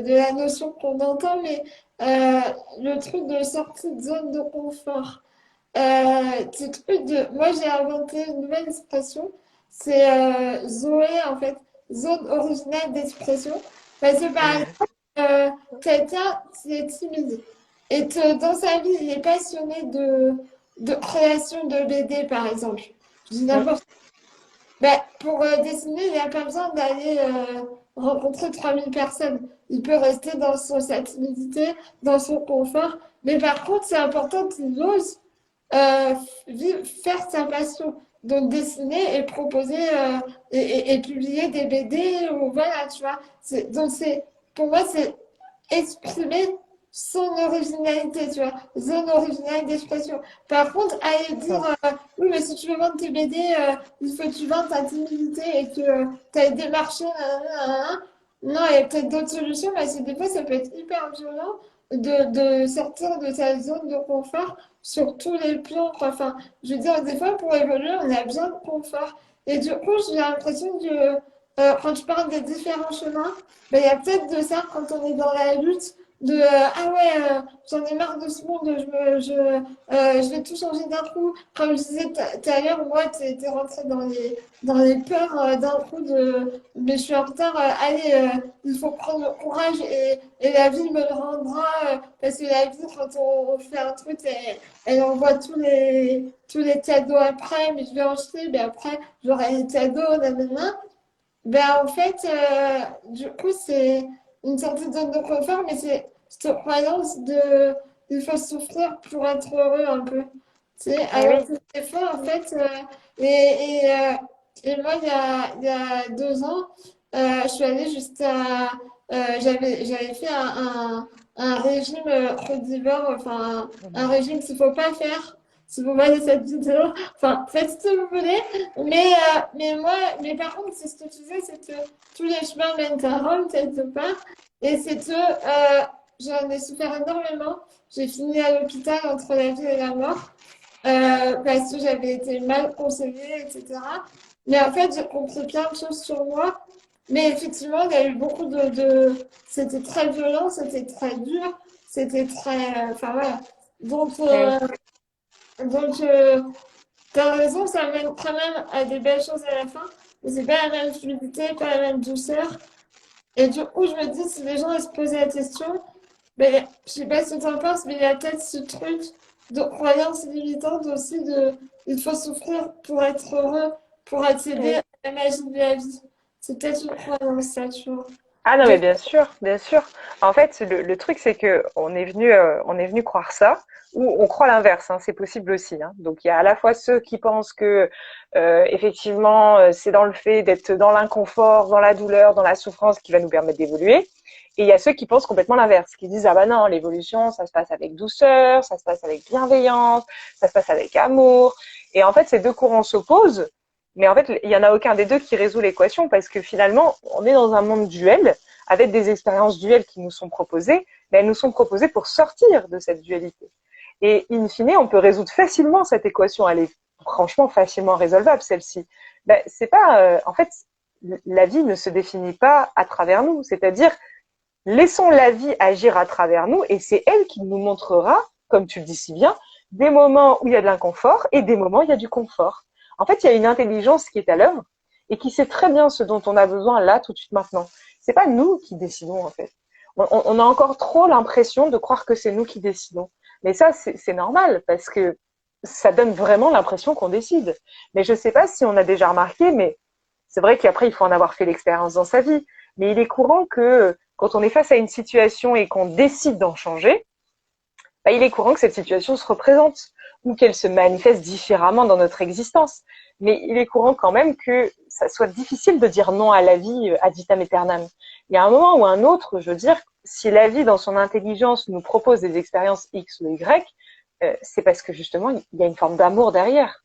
la notion qu'on entend, mais le truc de sortie de zone de confort. Ce truc moi j'ai inventé une nouvelle expression, c'est Zoé en fait, zone originale d'expression. Parce que par exemple, quelqu'un qui est timide, dans sa vie, il est passionné de création de BD, par exemple. Je dis Mm. n'importe. Ben, pour dessiner, il n'a pas besoin d'aller rencontrer 3000 personnes. Il peut rester dans sa timidité, dans son confort. Mais par contre, c'est important qu'il ose faire sa passion. Donc dessiner et proposer et publier des BD ou voilà, tu vois. Pour moi, c'est exprimer son originalité, tu vois, son originalité d'expression. Par contre, aller dire, Mm. oui, mais si tu veux vendre tes BD, il faut que tu vendes ta timidité et que tu ailles démarcher, non, il y a peut-être d'autres solutions, mais des fois, ça peut être hyper violent de sortir de sa zone de confort sur tous les plans, quoi. Enfin, je veux dire, des fois, pour évoluer, on a besoin de confort. Et du coup, j'ai l'impression que quand je parle des différents chemins, ben, il y a peut-être de ça quand on est dans la lutte ah ouais, j'en ai marre de ce monde, je vais tout changer d'un coup. Comme je disais tout à l'heure, moi, t'es rentré dans les peurs d'un coup mais je suis en retard, allez, il faut prendre le courage et la vie me le rendra. Parce que la vie, quand on fait un truc, elle envoie tous les cadeaux après, mais je vais en jeter, mais après, j'aurai les cadeaux, nanana. Ben, en fait, du coup, c'est une sortie de zone de confort, mais c'est cette croyance il faut souffrir pour être heureux un peu. Tu sais, Eh alors oui. que des fois, en fait, et moi, il y a 2 ans, je suis allée jusqu'à, j'avais fait un régime crudivore, enfin, un Mhm. régime qu'il faut pas faire. Si vous voyez cette vidéo, enfin, faites ce que vous voulez. Mais par contre, c'est ce que tu disais, c'est que tous les chemins mènent à Rome, quelque part. Et c'est que j'en ai souffert énormément. J'ai fini à l'hôpital entre la vie et la mort parce que j'avais été mal conseillée, etc. Mais en fait, j'ai compris plein de choses sur moi. Mais effectivement, il y a eu beaucoup C'était très violent, c'était très dur, c'était très... Enfin, voilà. Donc, Eh oui. euh, donc, t'as raison, ça mène quand même à des belles choses à la fin, mais c'est pas la même fluidité, pas la même douceur. Et du coup, je me dis, si les gens ils se posaient la question, ben, je sais pas ce que t'en penses, mais il y a peut-être ce truc de croyance limitante aussi il faut souffrir pour être heureux, pour accéder Oui. à la magie de la vie. C'est peut-être une croyance, ça, tu vois. Ah non, mais Donc, bien sûr, bien sûr. En fait, le truc, c'est que on est venu croire ça, ou on croit l'inverse, hein, c'est possible aussi. Hein. Donc, il y a à la fois ceux qui pensent que, effectivement, c'est dans le fait d'être dans l'inconfort, dans la douleur, dans la souffrance qui va nous permettre d'évoluer. Et il y a ceux qui pensent complètement l'inverse, qui disent, ah bah non, l'évolution, ça se passe avec douceur, ça se passe avec bienveillance, ça se passe avec amour. Et en fait, ces deux courants s'opposent. Mais en fait, il n'y en a aucun des deux qui résout l'équation parce que finalement, on est dans un monde duel avec des expériences duelles qui nous sont proposées, mais elles nous sont proposées pour sortir de cette dualité. Et in fine, on peut résoudre facilement cette équation. Elle est franchement facilement résolvable, celle-ci. Ben, c'est pas, en fait, la vie ne se définit pas à travers nous. C'est-à-dire, laissons la vie agir à travers nous et c'est elle qui nous montrera, comme tu le dis si bien, des moments où il y a de l'inconfort et des moments où il y a du confort. En fait, il y a une intelligence qui est à l'œuvre et qui sait très bien ce dont on a besoin là, tout de suite, maintenant. C'est pas nous qui décidons, en fait. On a encore trop l'impression de croire que c'est nous qui décidons. Mais ça, c'est normal parce que ça donne vraiment l'impression qu'on décide. Mais je sais pas si on a déjà remarqué, mais c'est vrai qu'après, il faut en avoir fait l'expérience dans sa vie. Mais il est courant que quand on est face à une situation et qu'on décide d'en changer, bah, il est courant que cette situation se représente ou qu'elle se manifeste différemment dans notre existence. Mais il est courant quand même que ça soit difficile de dire non à la vie ad vitam aeternam. Il y a un moment ou un autre, je veux dire, si la vie dans son intelligence nous propose des expériences X ou Y, c'est parce que justement, il y a une forme d'amour derrière.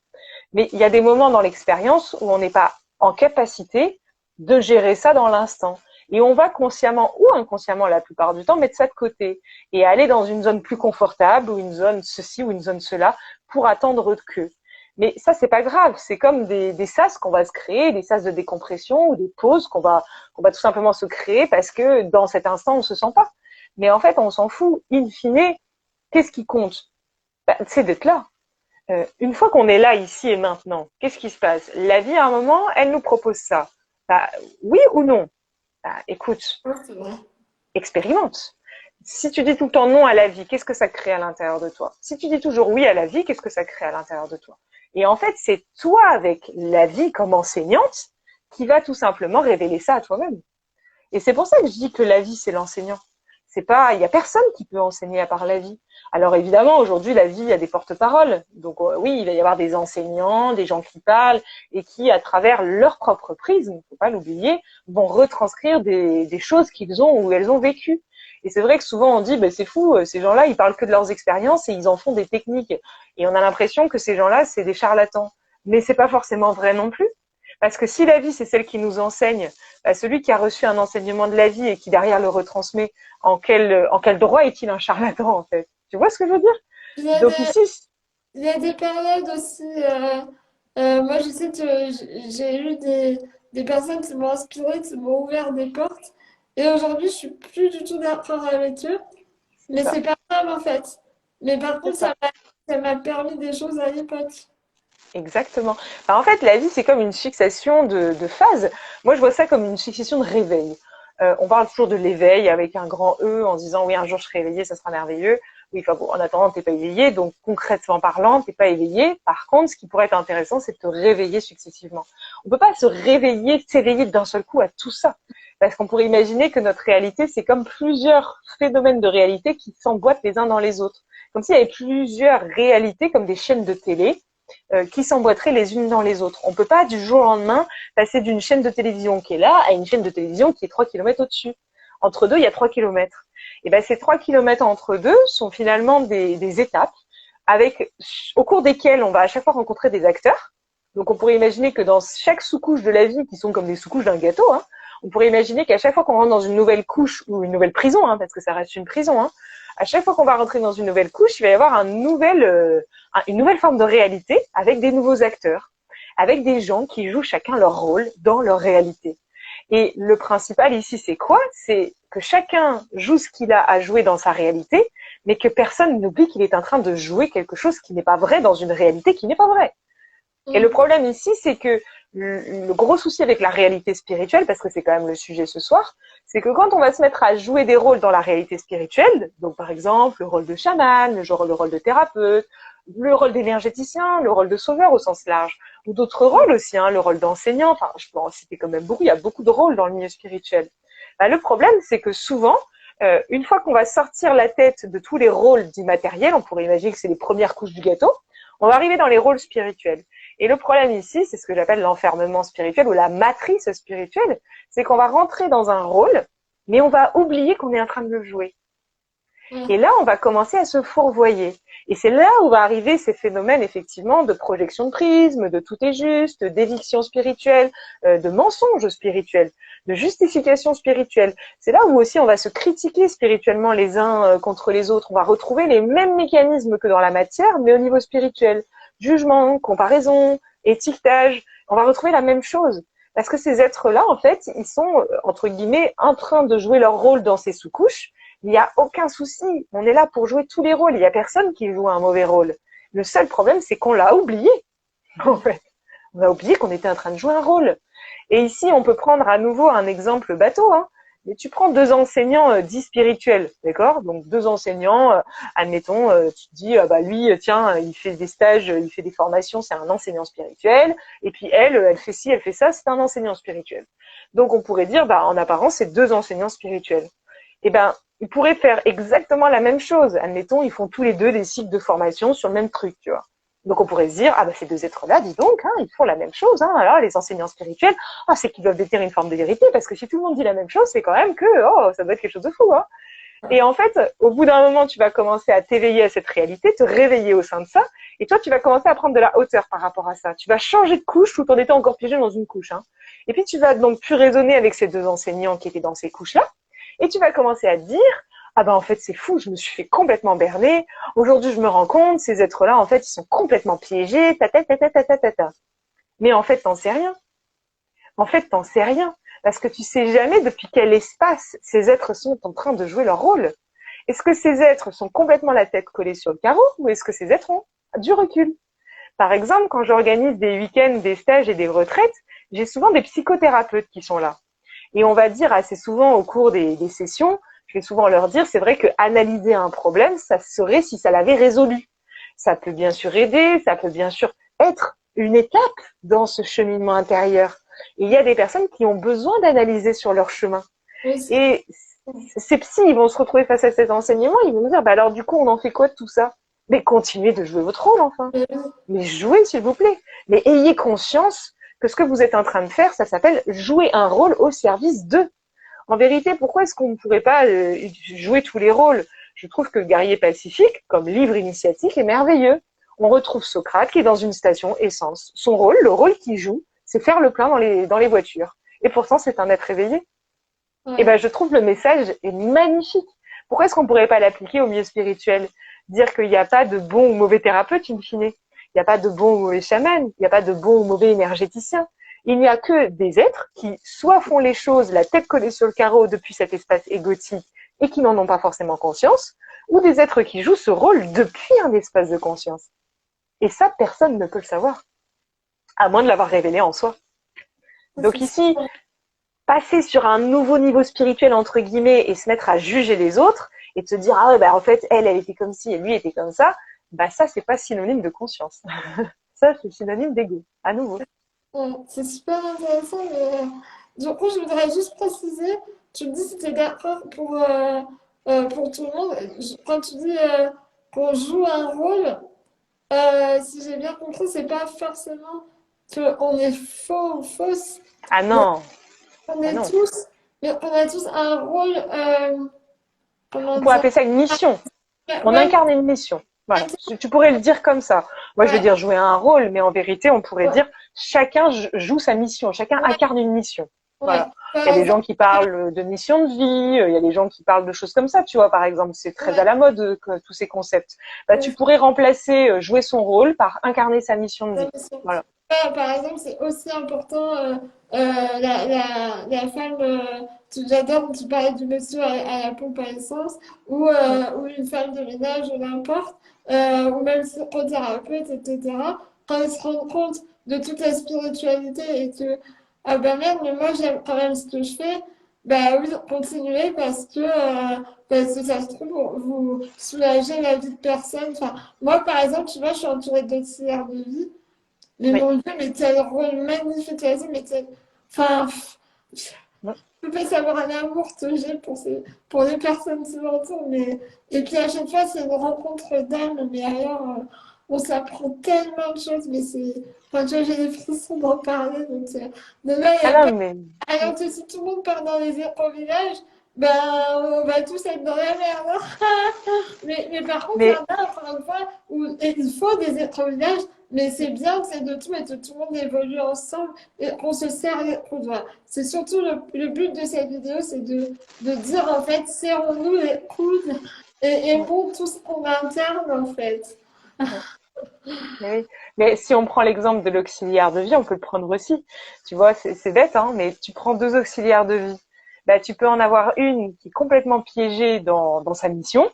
Mais il y a des moments dans l'expérience où on n'est pas en capacité de gérer ça dans l'instant. Et on va consciemment ou inconsciemment la plupart du temps mettre ça de côté et aller dans une zone plus confortable ou une zone ceci ou une zone cela pour attendre que. Mais ça, c'est pas grave. C'est comme des sas qu'on va se créer, des sas de décompression ou des pauses qu'on va tout simplement se créer parce que dans cet instant, on se sent pas. Mais en fait, on s'en fout. In fine, qu'est-ce qui compte? Ben, c'est d'être là. Une fois qu'on est là, ici et maintenant, qu'est-ce qui se passe? La vie, à un moment, elle nous propose ça. Bah, oui ou non? Bah, écoute, ouais, c'est vrai. expérimente. Si tu dis tout le temps non à la vie, qu'est-ce que ça crée à l'intérieur de toi? Si tu dis toujours oui à la vie, qu'est-ce que ça crée à l'intérieur de toi? Et en fait, c'est toi avec la vie comme enseignante qui va tout simplement révéler ça à toi-même. Et c'est pour ça que je dis que la vie, c'est l'enseignant. C'est pas, il y a personne qui peut enseigner à part la vie. Alors évidemment, aujourd'hui, la vie, il y a des porte-paroles. Donc oui, il va y avoir des enseignants, des gens qui parlent et qui, à travers leur propre prisme, faut pas l'oublier, vont retranscrire des choses qu'ils ont ou elles ont vécues. Et c'est vrai que souvent on dit, ben c'est fou, ces gens-là, ils parlent que de leurs expériences et ils en font des techniques. Et on a l'impression que ces gens-là, c'est des charlatans. Mais c'est pas forcément vrai non plus. Parce que si la vie, c'est celle qui nous enseigne, bah, celui qui a reçu un enseignement de la vie et qui derrière le retransmet, en quel droit est-il un charlatan en fait? Tu vois ce que je veux dire? Il y a Donc des, ici, il y a des périodes aussi. Moi, je sais que j'ai eu des personnes qui m'ont inspiré, qui m'ont ouvert des portes. Et aujourd'hui, je suis plus du tout d'accord avec eux. c'est Mais ça, c'est pas grave en fait. Mais par c'est contre, ça. ça m'a permis des choses à l'époque. Exactement. Enfin, en fait, la vie, c'est comme une succession de phases. Moi, je vois ça comme une succession de réveils. On parle toujours de l'éveil avec un grand E en disant oui, un jour je serai éveillé, ça sera merveilleux. Oui, enfin bon, en attendant, t'es pas éveillé, donc concrètement parlant, t'es pas éveillé. Par contre, ce qui pourrait être intéressant, c'est de te réveiller successivement. On peut pas se réveiller, s'éveiller d'un seul coup à tout ça. Parce qu'on pourrait imaginer que notre réalité, c'est comme plusieurs phénomènes de réalité qui s'emboîtent les uns dans les autres. Comme s'il y avait plusieurs réalités, comme des chaînes de télé, qui s'emboîteraient les unes dans les autres. On peut pas du jour au lendemain passer d'une chaîne de télévision qui est là à une chaîne de télévision qui est 3 kilomètres au-dessus. Entre deux, il y a 3 kilomètres. Et ben ces 3 kilomètres entre deux sont finalement des étapes avec, au cours desquelles on va à chaque fois rencontrer des acteurs. Donc on pourrait imaginer que dans chaque sous-couche de la vie, qui sont comme des sous-couches d'un gâteau, hein, on pourrait imaginer qu'à chaque fois qu'on rentre dans une nouvelle couche ou une nouvelle prison, hein, parce que ça reste une prison, hein, à chaque fois qu'on va rentrer dans une nouvelle couche, il va y avoir une nouvelle forme de réalité avec des nouveaux acteurs, avec des gens qui jouent chacun leur rôle dans leur réalité. Et le principal ici, c'est quoi? C'est que chacun joue ce qu'il a à jouer dans sa réalité, mais que personne n'oublie qu'il est en train de jouer quelque chose qui n'est pas vrai dans une réalité qui n'est pas vraie. Et le Mm. problème ici, c'est que le gros souci avec la réalité spirituelle, parce que c'est quand même le sujet ce soir, c'est que quand on va se mettre à jouer des rôles dans la réalité spirituelle, donc par exemple le rôle de chaman, le rôle de thérapeute, le rôle d'énergéticien, le rôle de sauveur au sens large, ou d'autres rôles aussi, hein, le rôle d'enseignant, enfin je peux en citer quand même beaucoup, il y a beaucoup de rôles dans le milieu spirituel. Bah, le problème, c'est que souvent, une fois qu'on va sortir la tête de tous les rôles d'immatériel, on pourrait imaginer que c'est les premières couches du gâteau, on va arriver dans les rôles spirituels. Et le problème ici, c'est ce que j'appelle l'enfermement spirituel ou la matrice spirituelle, c'est qu'on va rentrer dans un rôle, mais on va oublier qu'on est en train de le jouer. Et Mm. là, on va commencer à se fourvoyer. Et c'est là où va arriver ces phénomènes, effectivement, de projection de prisme, de tout est juste, d'éviction spirituelle, de mensonge spirituel, de justification spirituelle. C'est là où aussi on va se critiquer spirituellement les uns contre les autres. On va retrouver les mêmes mécanismes que dans la matière, mais au niveau spirituel. Jugement, comparaison, étiquetage. On va retrouver la même chose. Parce que ces êtres-là, en fait, ils sont, entre guillemets, en train de jouer leur rôle dans ces sous-couches. Il n'y a aucun souci. On est là pour jouer tous les rôles. Il n'y a personne qui joue un mauvais rôle. Le seul problème, c'est qu'on l'a oublié. En fait, on a oublié qu'on était en train de jouer un rôle. Et ici, on peut prendre à nouveau un exemple bateau. Hein. Mais tu prends deux enseignants dits spirituels, d'accord? Donc deux enseignants, admettons, tu te dis, bah lui, tiens, il fait des stages, il fait des formations, c'est un enseignant spirituel. Et puis elle fait ci, elle fait ça, c'est un enseignant spirituel. Donc on pourrait dire, bah en apparence, c'est deux enseignants spirituels. Eh ben, ils pourraient faire exactement la même chose. Admettons, ils font tous les deux des cycles de formation sur le même truc, tu vois. Donc on pourrait se dire, ah bah ces deux êtres-là, dis donc, hein, ils font la même chose. Hein. Alors les enseignants spirituels, ah, c'est qu'ils doivent détenir une forme de vérité, parce que si tout le monde dit la même chose, c'est quand même que, oh, ça doit être quelque chose de fou. Hein. Et en fait, au bout d'un moment, tu vas commencer à t'éveiller à cette réalité, te réveiller au sein de ça, et toi, tu vas commencer à prendre de la hauteur par rapport à ça. Tu vas changer de couche tout en étant encore piégé dans une couche. Hein. Et puis tu vas donc plus raisonner avec ces deux enseignants qui étaient dans ces couches-là, et tu vas commencer à te dire, ah ben en fait c'est fou, je me suis fait complètement berner. Aujourd'hui je me rends compte, ces êtres-là en fait ils sont complètement piégés, ta ta ta ta ta ta ta ta. Mais en fait t'en sais rien. En fait t'en sais rien parce que tu sais jamais depuis quel espace ces êtres sont en train de jouer leur rôle. Est-ce que ces êtres sont complètement la tête collée sur le carreau ou est-ce que ces êtres ont du recul? Par exemple, quand j'organise des week-ends, des stages et des retraites, j'ai souvent des psychothérapeutes qui sont là. Et on va dire assez souvent au cours des sessions, je vais souvent leur dire, c'est vrai que analyser un problème, ça serait si ça l'avait résolu. Ça peut bien sûr aider, ça peut bien sûr être une étape dans ce cheminement intérieur. Et il y a des personnes qui ont besoin d'analyser sur leur chemin. Oui, Et ces psys, ils vont se retrouver face à cet enseignement, ils vont me dire, bah alors du coup, on en fait quoi de tout ça? Mais continuez de jouer votre rôle, enfin. Mais jouez, s'il vous plaît. Mais ayez conscience que ce que vous êtes en train de faire, ça s'appelle jouer un rôle au service d'eux. En vérité, pourquoi est-ce qu'on ne pourrait pas jouer tous les rôles? Je trouve que Guerrier Pacifique, comme livre initiatique, est merveilleux. On retrouve Socrate qui est dans une station essence. Son rôle, le rôle qu'il joue, c'est faire le plein dans les voitures. Et pourtant, c'est un être éveillé. Et ben, je trouve le message est magnifique. Pourquoi est-ce qu'on ne pourrait pas l'appliquer au milieu spirituel? Dire qu'il n'y a pas de bon ou mauvais thérapeute, in fine. Il n'y a pas de bon ou mauvais chaman. Il n'y a pas de bon ou mauvais énergéticien. Il n'y a que des êtres qui soit font les choses la tête collée sur le carreau depuis cet espace égotique et qui n'en ont pas forcément conscience, ou des êtres qui jouent ce rôle depuis un espace de conscience. Et ça, personne ne peut le savoir, à moins de l'avoir révélé en soi. Donc ici, passer sur un nouveau niveau spirituel, entre guillemets, et se mettre à juger les autres, et de se dire, ah ouais, bah en fait, elle était comme ci, et lui était comme ça, bah ça, c'est pas synonyme de conscience. Ça, c'est synonyme d'ego, à nouveau. Ouais, c'est super intéressant, mais du coup, je voudrais juste préciser, tu me dis si tu es d'accord pour tout le monde. Quand tu dis qu'on joue un rôle, si j'ai bien compris, c'est pas forcément qu'on est faux ou fausse, Ah mais non, on ah est non. tous, mais on a tous un rôle, On comment pourrait dire, appeler ça une mission. On ouais, incarne une mission. Voilà. Tu pourrais le dire comme ça. Moi, je vais ouais, dire jouer un rôle, mais en vérité, on pourrait ouais, dire chacun joue sa mission, chacun ouais, incarne une mission. ouais. Voilà. Par Il y a des exemple, gens qui parlent de mission de vie, il y a des gens qui parlent de choses comme ça, tu vois, par exemple. C'est très à ouais, la mode, tous ces concepts. Bah, tu ouais, pourrais remplacer jouer son rôle par incarner sa mission de la vie. mission. Voilà. Par exemple, c'est aussi important, la femme, j'adore quand tu parlais du monsieur à la pompe à essence, Mm. ou une femme de ménage, n'importe, ou même psychothérapeute, etc. Quand ils se rendent compte de toute la spiritualité et que, ah ben merde, mais moi j'aime quand même ce que je fais, bah oui, continuez parce que ça se trouve, vous soulagez la vie de personne. Enfin, moi, par exemple, tu vois, je suis entourée d'auxiliaires de vie. Mais Oui. mon Dieu, mais quel rôle magnifique, vas-y, mais quel... Enfin, je Mm. peux pas savoir un amour que j'ai pour les personnes qui m'entourent, mais... Et puis à chaque fois, c'est une rencontre d'âme, mais alors, on s'apprend tellement de choses, mais c'est... Enfin, tu vois, j'ai des frissons d'en parler, donc... Demain, il y Ah a pas... non, mais Alors que si tout le monde part dans les éco-villages, ben, on va tous être dans la merde, hein. Mais par contre, il y en mais a, encore une fois, où et il faut des éco-villages, mais c'est bien que c'est de tout et que tout le monde évolue ensemble et qu'on se serre les coudes. Voilà. C'est surtout le but de cette vidéo, c'est de dire en fait, serrons-nous les coudes et mm, aimons tout ce qu'on incarne en fait. mm. Mais oui. Mais si on prend l'exemple de l'auxiliaire de vie, on peut le prendre aussi. Tu vois, c'est bête, hein, mais tu prends deux auxiliaires de vie. Bah, tu peux en avoir une qui est complètement piégée dans sa mission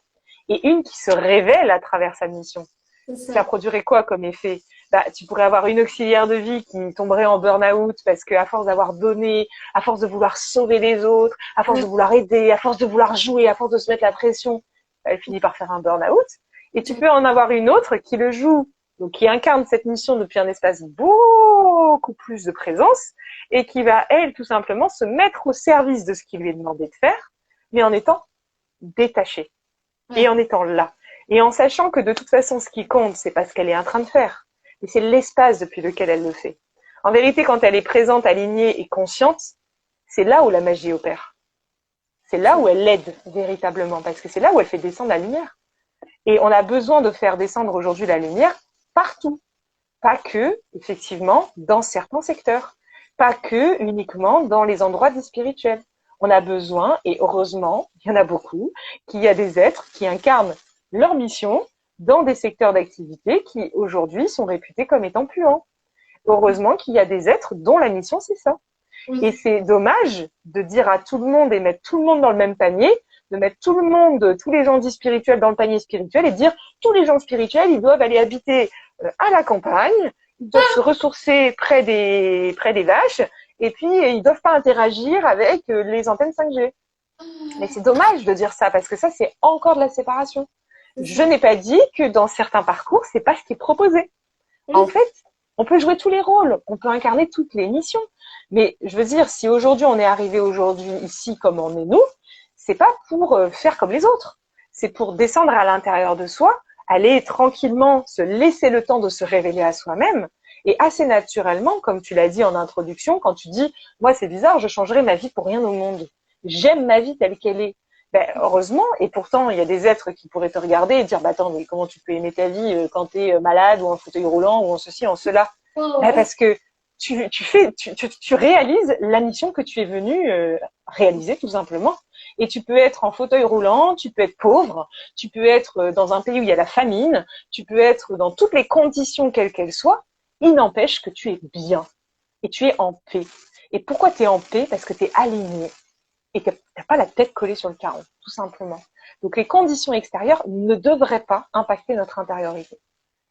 et une qui se révèle à travers sa mission. C'est Ça ça. produirait quoi comme effet? Bah, tu pourrais avoir une auxiliaire de vie qui tomberait en burn-out parce qu'à force d'avoir donné, à force de vouloir sauver les autres, à force Ouais, de vouloir aider, à force de vouloir jouer, à force de se mettre la pression, elle finit par faire un burn-out. Et tu ouais, peux en avoir une autre qui le joue, donc qui incarne cette mission depuis un espace beaucoup plus de présence et qui va, elle, tout simplement se mettre au service de ce qui lui est demandé de faire, mais en étant détachée et ouais, en étant là. Et en sachant que de toute façon, ce qui compte, c'est pas ce qu'elle est en train de faire, mais c'est l'espace depuis lequel elle le fait. En vérité, quand elle est présente, alignée et consciente, c'est là où la magie opère. C'est là où elle aide véritablement, parce que c'est là où elle fait descendre la lumière. Et on a besoin de faire descendre aujourd'hui la lumière partout. Pas que, effectivement, dans certains secteurs. Pas que uniquement dans les endroits dits spirituels. On a besoin, et heureusement, il y en a beaucoup, qu'il y a des êtres qui incarnent leur mission dans des secteurs d'activité qui aujourd'hui sont réputés comme étant puants. Heureusement qu'il y a des êtres dont la mission c'est ça. Et oui, c'est dommage de dire à tout le monde et mettre tout le monde dans le même panier, de mettre tout le monde, tous les gens dits spirituels dans le panier spirituel et de dire tous les gens spirituels, ils doivent aller habiter à la campagne, ils doivent se ressourcer près des vaches et puis ils doivent pas interagir avec les antennes 5G. Mais c'est dommage de dire ça parce que ça, c'est encore de la séparation. C'est Je ça. n'ai pas dit que dans certains parcours, c'est pas ce qui est proposé. En Oui, fait, on peut jouer tous les rôles, on peut incarner toutes les missions. Mais je veux dire, si aujourd'hui on est arrivé aujourd'hui ici comme on est nous, c'est pas pour faire comme les autres. C'est pour descendre à l'intérieur de soi, aller tranquillement, se laisser le temps de se révéler à soi-même. Et assez naturellement, comme tu l'as dit en introduction, quand tu dis, moi c'est bizarre, je changerai ma vie pour rien au monde. J'aime ma vie telle qu'elle est. Ben, heureusement, et pourtant, il y a des êtres qui pourraient te regarder et dire, bah attends, mais comment tu peux aimer ta vie quand tu es malade ou en fauteuil roulant ou en ceci, en cela? Ben, ouais, parce que tu réalises la mission que tu es venu réaliser tout simplement. Et tu peux être en fauteuil roulant, tu peux être pauvre, tu peux être dans un pays où il y a la famine, tu peux être dans toutes les conditions quelles qu'elles soient. Il n'empêche que tu es bien et tu es en paix. Et pourquoi tu es en paix? Parce que tu es aligné et t'as pas la tête collée sur le carreau, tout simplement. Donc les conditions extérieures ne devraient pas impacter notre intériorité.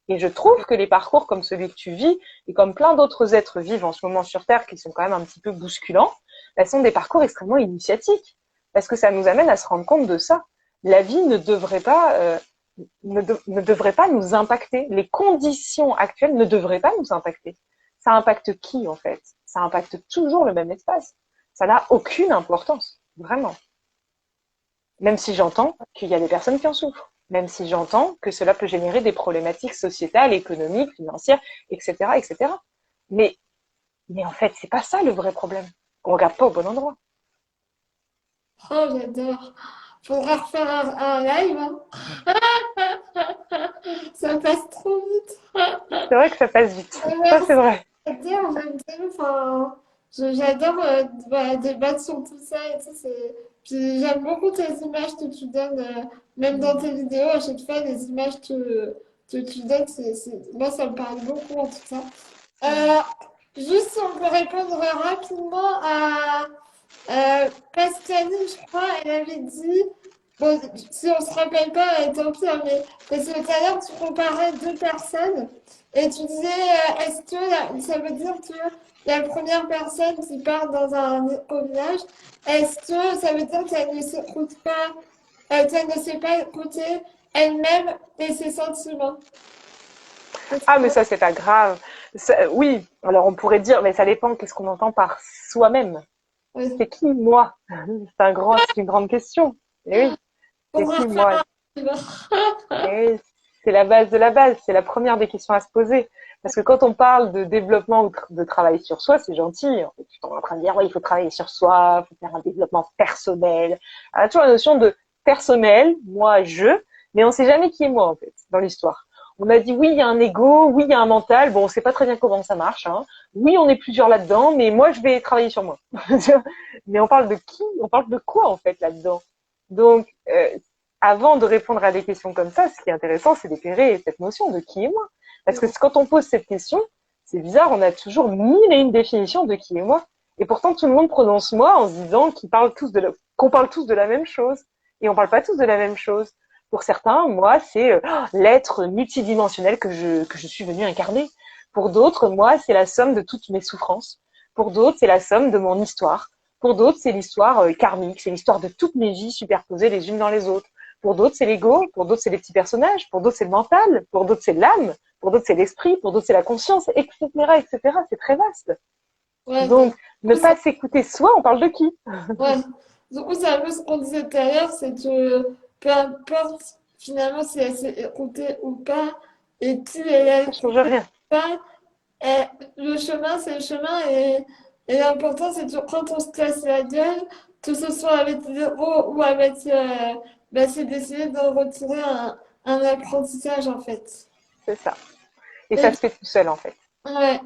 Et je trouve que les parcours comme celui que tu vis et comme plein d'autres êtres vivent en ce moment sur Terre qui sont quand même un petit peu bousculants, elles sont des parcours extrêmement initiatiques parce que ça nous amène à se rendre compte de ça. La vie ne devrait pas ne devrait pas nous impacter. Les conditions actuelles ne devraient pas nous impacter. Ça impacte qui en fait? Ça impacte toujours le même espace. Ça n'a aucune importance, vraiment. Même si j'entends qu'il y a des personnes qui en souffrent, même si j'entends que cela peut générer des problématiques sociétales, économiques, financières, etc., etc. Mais, mais en fait, c'est pas ça le vrai problème. On regarde pas au bon endroit. oh, j'adore. Faudra refaire un live, hein. Ça passe trop vite. C'est vrai que ça passe vite. Ça, c'est Merci. vrai. J'adore, j'aime bien, enfin, j'adore bah, débattre sur tout ça et tout. Puis j'aime beaucoup tes images que tu donnes, même dans tes vidéos, à chaque fois, les images que tu donnes, moi, ça me parle beaucoup en tout cas. Euh, Juste si on peut répondre rapidement à Pascaline, je crois, elle avait dit, bon, si on se rappelle pas, tant pis, hein, mais parce que tout à l'heure, tu comparais deux personnes et tu disais, est-ce que ça veut dire que la première personne qui part dans un éco-village, est-ce que ça veut dire qu'elle ne s'écoute pas, qu'elle ne sait pas écouter elle-même et ses sentiments? Est-ce Ah, mais que- ça, c'est pas grave. Oui, alors on pourrait dire, mais ça dépend qu'est-ce qu'on entend par soi-même. Oui. C'est qui, moi? C'est une grande question. Et oui, On c'est va qui, refaire moi? un livre. Et c'est la base de la base, c'est la première des questions à se poser. Parce que quand on parle de développement ou de travail sur soi, c'est gentil. En fait, tu es en train de dire, ouais, il faut travailler sur soi, il faut faire un développement personnel. On a toujours la notion de personnel, moi, je, mais on ne sait jamais qui est moi, en fait, dans l'histoire. On a dit, oui, il y a un ego, oui, il y a un mental. Bon, on sait pas très bien comment ça marche, hein. Oui, on est plusieurs là-dedans, mais moi, je vais travailler sur moi. Mais on parle de qui? On parle de quoi, en fait, là-dedans? Donc, avant de répondre à des questions comme ça, ce qui est intéressant, c'est d'éclairer cette notion de qui est moi. Parce que quand on pose cette question, c'est bizarre, on a toujours mille et une définitions de qui est moi. Et pourtant, tout le monde prononce moi en se disant qu'on parle tous de la même chose. Et on parle pas tous de la même chose. Pour certains, moi, c'est l'être multidimensionnel que je suis venu incarner. Pour d'autres, moi, c'est la somme de toutes mes souffrances. Pour d'autres, c'est la somme de mon histoire. Pour d'autres, c'est l'histoire karmique, c'est l'histoire de toutes mes vies superposées les unes dans les autres. Pour d'autres, c'est l'ego, pour d'autres, c'est les petits personnages, pour d'autres, c'est le mental, pour d'autres, c'est l'âme, pour d'autres, c'est l'esprit, pour d'autres, c'est la conscience, etc., etc. C'est très vaste. Ouais, Donc, ne pas s'écouter soi, on parle de qui? ouais. Du coup, c'est un peu ce qu'on disait tout à l'heure, c'est que peu importe finalement si elle s'est écoutée ou pas, et qui elle a Ça change écouté rien. ou pas, eh, le chemin, c'est le chemin, et l'important, c'est que quand on se casse la gueule, que ce soit avec l'euro ou avec, bah, c'est d'essayer de retirer un apprentissage en fait. C'est ça. Et Et ça se fait tout seul, en fait. ouais.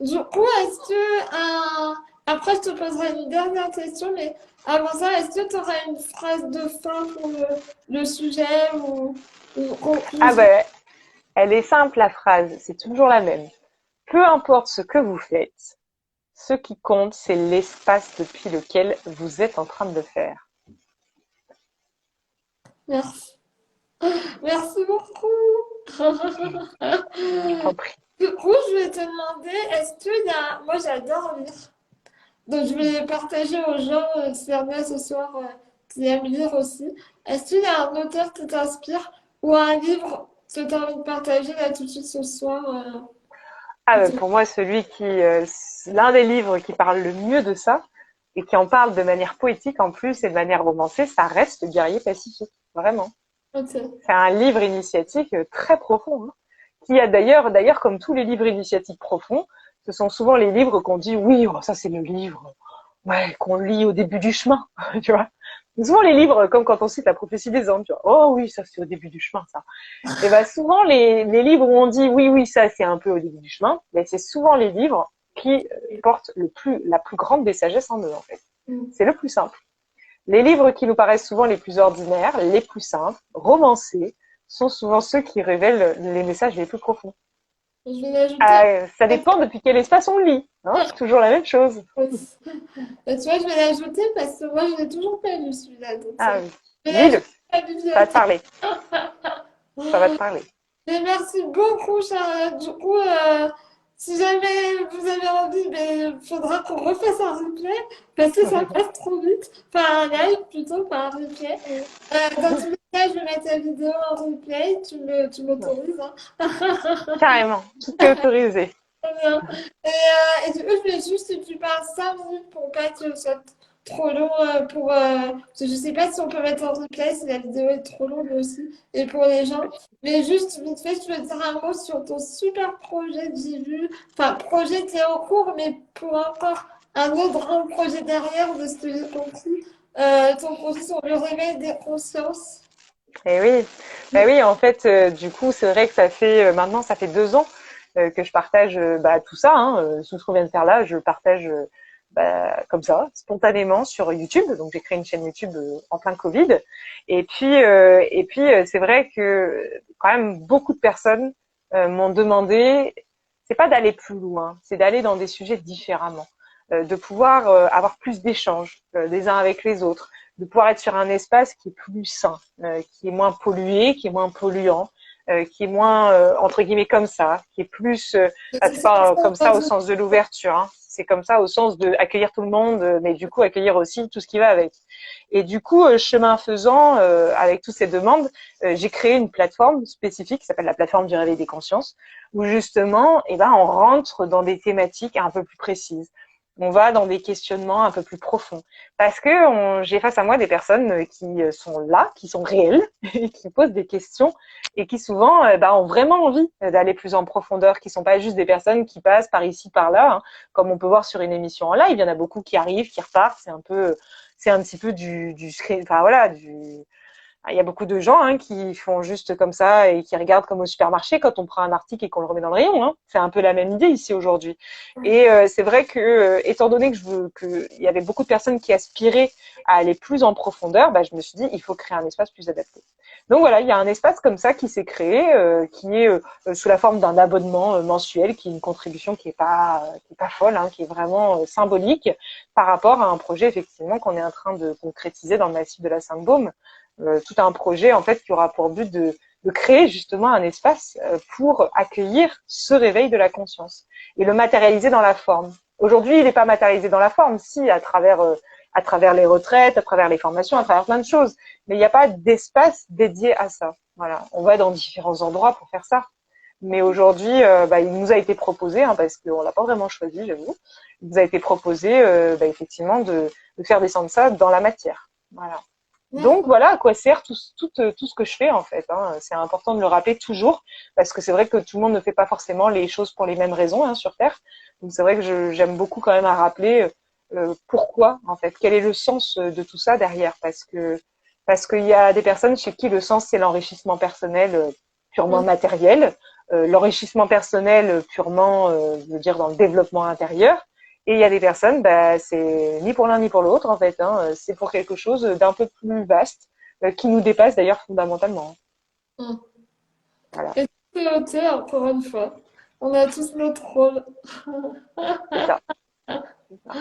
Du coup, après, je te poserai une dernière question, mais avant ça, est-ce que tu auras une phrase de fin pour le sujet ou Ah conclusion? ben, elle est simple, la phrase. C'est toujours la même. Peu importe ce que vous faites, ce qui compte, c'est l'espace depuis lequel vous êtes en train de le faire. Merci. Merci beaucoup. Je t'en prie. Du coup, je vais te demander, est-ce qu'il y a... Moi, j'adore lire. Donc, je vais partager aux gens, si jamais ce soir, qui aiment lire aussi. Est-ce qu'il y a un auteur qui t'inspire ou un livre que tu as envie de partager là tout de suite ce soir Pour moi, l'un des livres qui parle le mieux de ça et qui en parle de manière poétique en plus et de manière romancée, ça reste Le Guerrier Pacifique. Vraiment. Ok. C'est un livre initiatique très profond, hein, qui a d'ailleurs, comme tous les livres initiatiques profonds, ce sont souvent les livres qu'on dit, oui, oh, ça c'est le livre, ouais, qu'on lit au début du chemin, tu vois. Souvent les livres, comme quand on cite la prophétie des anges, tu vois, oh oui, ça c'est au début du chemin, ça. Et ben souvent les livres où on dit, oui, oui, ça c'est un peu au début du chemin, ben c'est souvent les livres qui portent la plus grande des sagesses en eux, en fait. Mm. C'est le plus simple. Les livres qui nous paraissent souvent les plus ordinaires, les plus simples, romancés, sont souvent ceux qui révèlent les messages les plus profonds. Je vais l'ajouter. Ça dépend depuis quel espace on lit. Hein, c'est toujours la même chose. Tu vois, je vais l'ajouter parce que moi, je l'ai toujours pas lu celui-là. Donc, Ah oui. je vais Lis-le, l'ajouter à la ça va te bibliothèque. parler. Ça va te parler. Mais merci beaucoup, Charlotte. Du coup, si jamais vous avez envie, il faudra qu'on refasse un replay parce que ça passe trop vite. Enfin, un live plutôt, pas un replay. Dans tous les cas, je vais mettre la vidéo en replay. Tu m'autorises, hein. Carrément, tout est autorisé. Très bien. Et du coup, je voulais juste que tu parles 5 minutes pour pas que ce soit trop long. Parce que je sais pas si on peut mettre en replay, si la vidéo est trop longue aussi. Et pour les gens. Mais juste, vite fait, je veux dire un mot sur ton super projet que j'ai vu. Enfin, projet qui est en cours, mais pour encore un autre grand projet derrière, de ce que j'ai compris. Ton projet sur le réveil des consciences. Et oui, oui, en fait, du coup, c'est vrai que maintenant, ça fait 2 ans que je partage tout ça, hein, tout ce qu'on vient de faire là, je le partage comme ça, spontanément sur YouTube. Donc, j'ai créé une chaîne YouTube en plein Covid. Et puis, c'est vrai que quand même beaucoup de personnes m'ont demandé, c'est pas d'aller plus loin, c'est d'aller dans des sujets différemment, de pouvoir avoir plus d'échanges des uns avec les autres, de pouvoir être sur un espace qui est plus sain, qui est moins pollué, qui est moins polluant, qui est moins entre guillemets comme ça, qui est plus C'est c'est ça, pas comme ça au sens de l'ouverture, hein, c'est comme ça au sens de accueillir tout le monde, mais du coup accueillir aussi tout ce qui va avec. Et du coup, chemin faisant, avec toutes ces demandes, j'ai créé une plateforme spécifique qui s'appelle la plateforme du réveil des consciences, où justement, on rentre dans des thématiques un peu plus précises. On va dans des questionnements un peu plus profonds. Parce que j'ai face à moi des personnes qui sont là, qui sont réelles, et qui posent des questions, et qui souvent ont vraiment envie d'aller plus en profondeur, qui sont pas juste des personnes qui passent par ici, par là, hein, comme on peut voir sur une émission en live. Il y en a beaucoup qui arrivent, qui repartent. C'est un petit peu du screen, enfin voilà, il y a beaucoup de gens qui font juste comme ça et qui regardent comme au supermarché quand on prend un article et qu'on le remet dans le rayon. Hein. C'est un peu la même idée ici aujourd'hui. Et c'est vrai que, étant donné que il y avait beaucoup de personnes qui aspiraient à aller plus en profondeur, je me suis dit il faut créer un espace plus adapté. Donc voilà, il y a un espace comme ça qui s'est créé, qui est sous la forme d'un abonnement mensuel, qui est une contribution qui est pas folle, hein, qui est vraiment symbolique par rapport à un projet effectivement qu'on est en train de concrétiser dans le massif de la Sainte-Baume. Tout un projet en fait qui aura pour but de créer justement un espace pour accueillir ce réveil de la conscience et le matérialiser dans la forme. Aujourd'hui, il n'est pas matérialisé dans la forme, si à travers les retraites, à travers les formations, à travers plein de choses, mais il n'y a pas d'espace dédié à ça. Voilà, on va dans différents endroits pour faire ça. Mais aujourd'hui, il nous a été proposé, hein, parce qu'on l'a pas vraiment choisi, j'avoue, il nous a été proposé effectivement de faire descendre ça dans la matière. Voilà. Donc voilà à quoi sert tout ce que je fais en fait. Hein. C'est important de le rappeler toujours parce que c'est vrai que tout le monde ne fait pas forcément les choses pour les mêmes raisons sur Terre. Donc c'est vrai que j'aime beaucoup quand même à rappeler pourquoi en fait, quel est le sens de tout ça derrière parce qu'il y a des personnes chez qui le sens c'est l'enrichissement personnel purement matériel, l'enrichissement personnel purement, je veux dire dans le développement intérieur. Et il y a des personnes, c'est ni pour l'un ni pour l'autre en fait. Hein, c'est pour quelque chose d'un peu plus vaste, qui nous dépasse d'ailleurs fondamentalement. Voilà, Et c'est noté, encore une fois. On a tous notre rôle. c'est ça. C'est ça.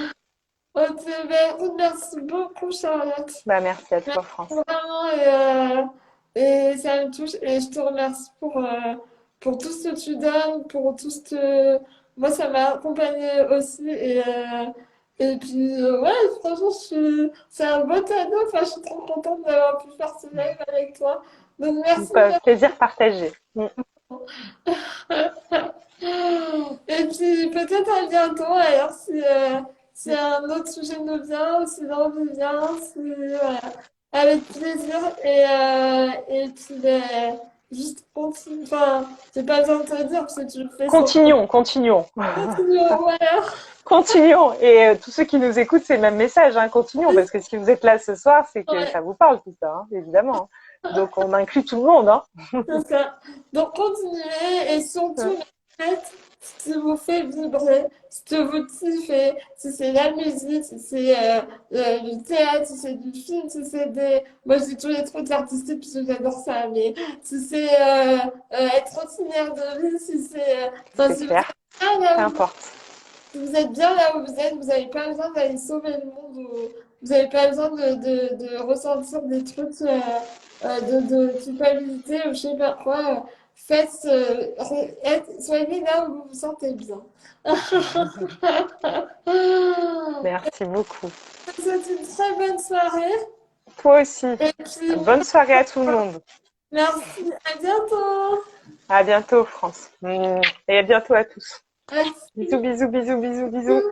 Ok, écoute, merci beaucoup, Charlotte. Merci à toi, Merci France. vraiment, et ça me touche. Et je te remercie pour tout ce que tu donnes, pour tout ce que... Moi, ça m'a accompagnée aussi. Et puis, ouais, franchement, c'est un beau cadeau. Enfin, je suis trop contente d'avoir pu faire ce live avec toi. Donc, merci. Plaisir partagé. Mm. Et puis peut-être à bientôt, alors si un autre sujet nous vient, ou si l'envie vient, si, voilà. Avec plaisir. Et puis ben, juste continue. Enfin, j'ai pas besoin de te dire parce que tu le fais sans Continuons. continue, voilà. Continuons. Et tous ceux qui nous écoutent, c'est le même message. Hein, continuons, parce que si vous êtes là ce soir, c'est que Ouais, ça vous parle tout ça, hein, évidemment. Donc on inclut tout le monde. Hein. c'est ça. Donc continuez et surtout faites ce qui vous fait vibrer, ce que vous kiffez, si c'est la musique, si c'est du théâtre, si c'est du film, si c'est des... Moi je dis tous les trucs artistiques parce que j'adore ça, mais si c'est être ordinaire de vie, si c'est... Enfin, C'est si vous êtes clair. bien là où Qu'importe. si vous êtes bien là où vous êtes, vous n'avez pas besoin d'aller sauver le monde ou vous n'avez pas besoin de ressentir des trucs de culpabilité ou je sais pas quoi. Faites, soyez là où vous vous sentez bien. Merci beaucoup. Je vous souhaite une très bonne soirée Toi aussi. et puis Bonne soirée à tout le monde. merci, à bientôt. À bientôt, France. Et à bientôt à tous. Merci. Bisous, bisous, bisous, bisous, bisous.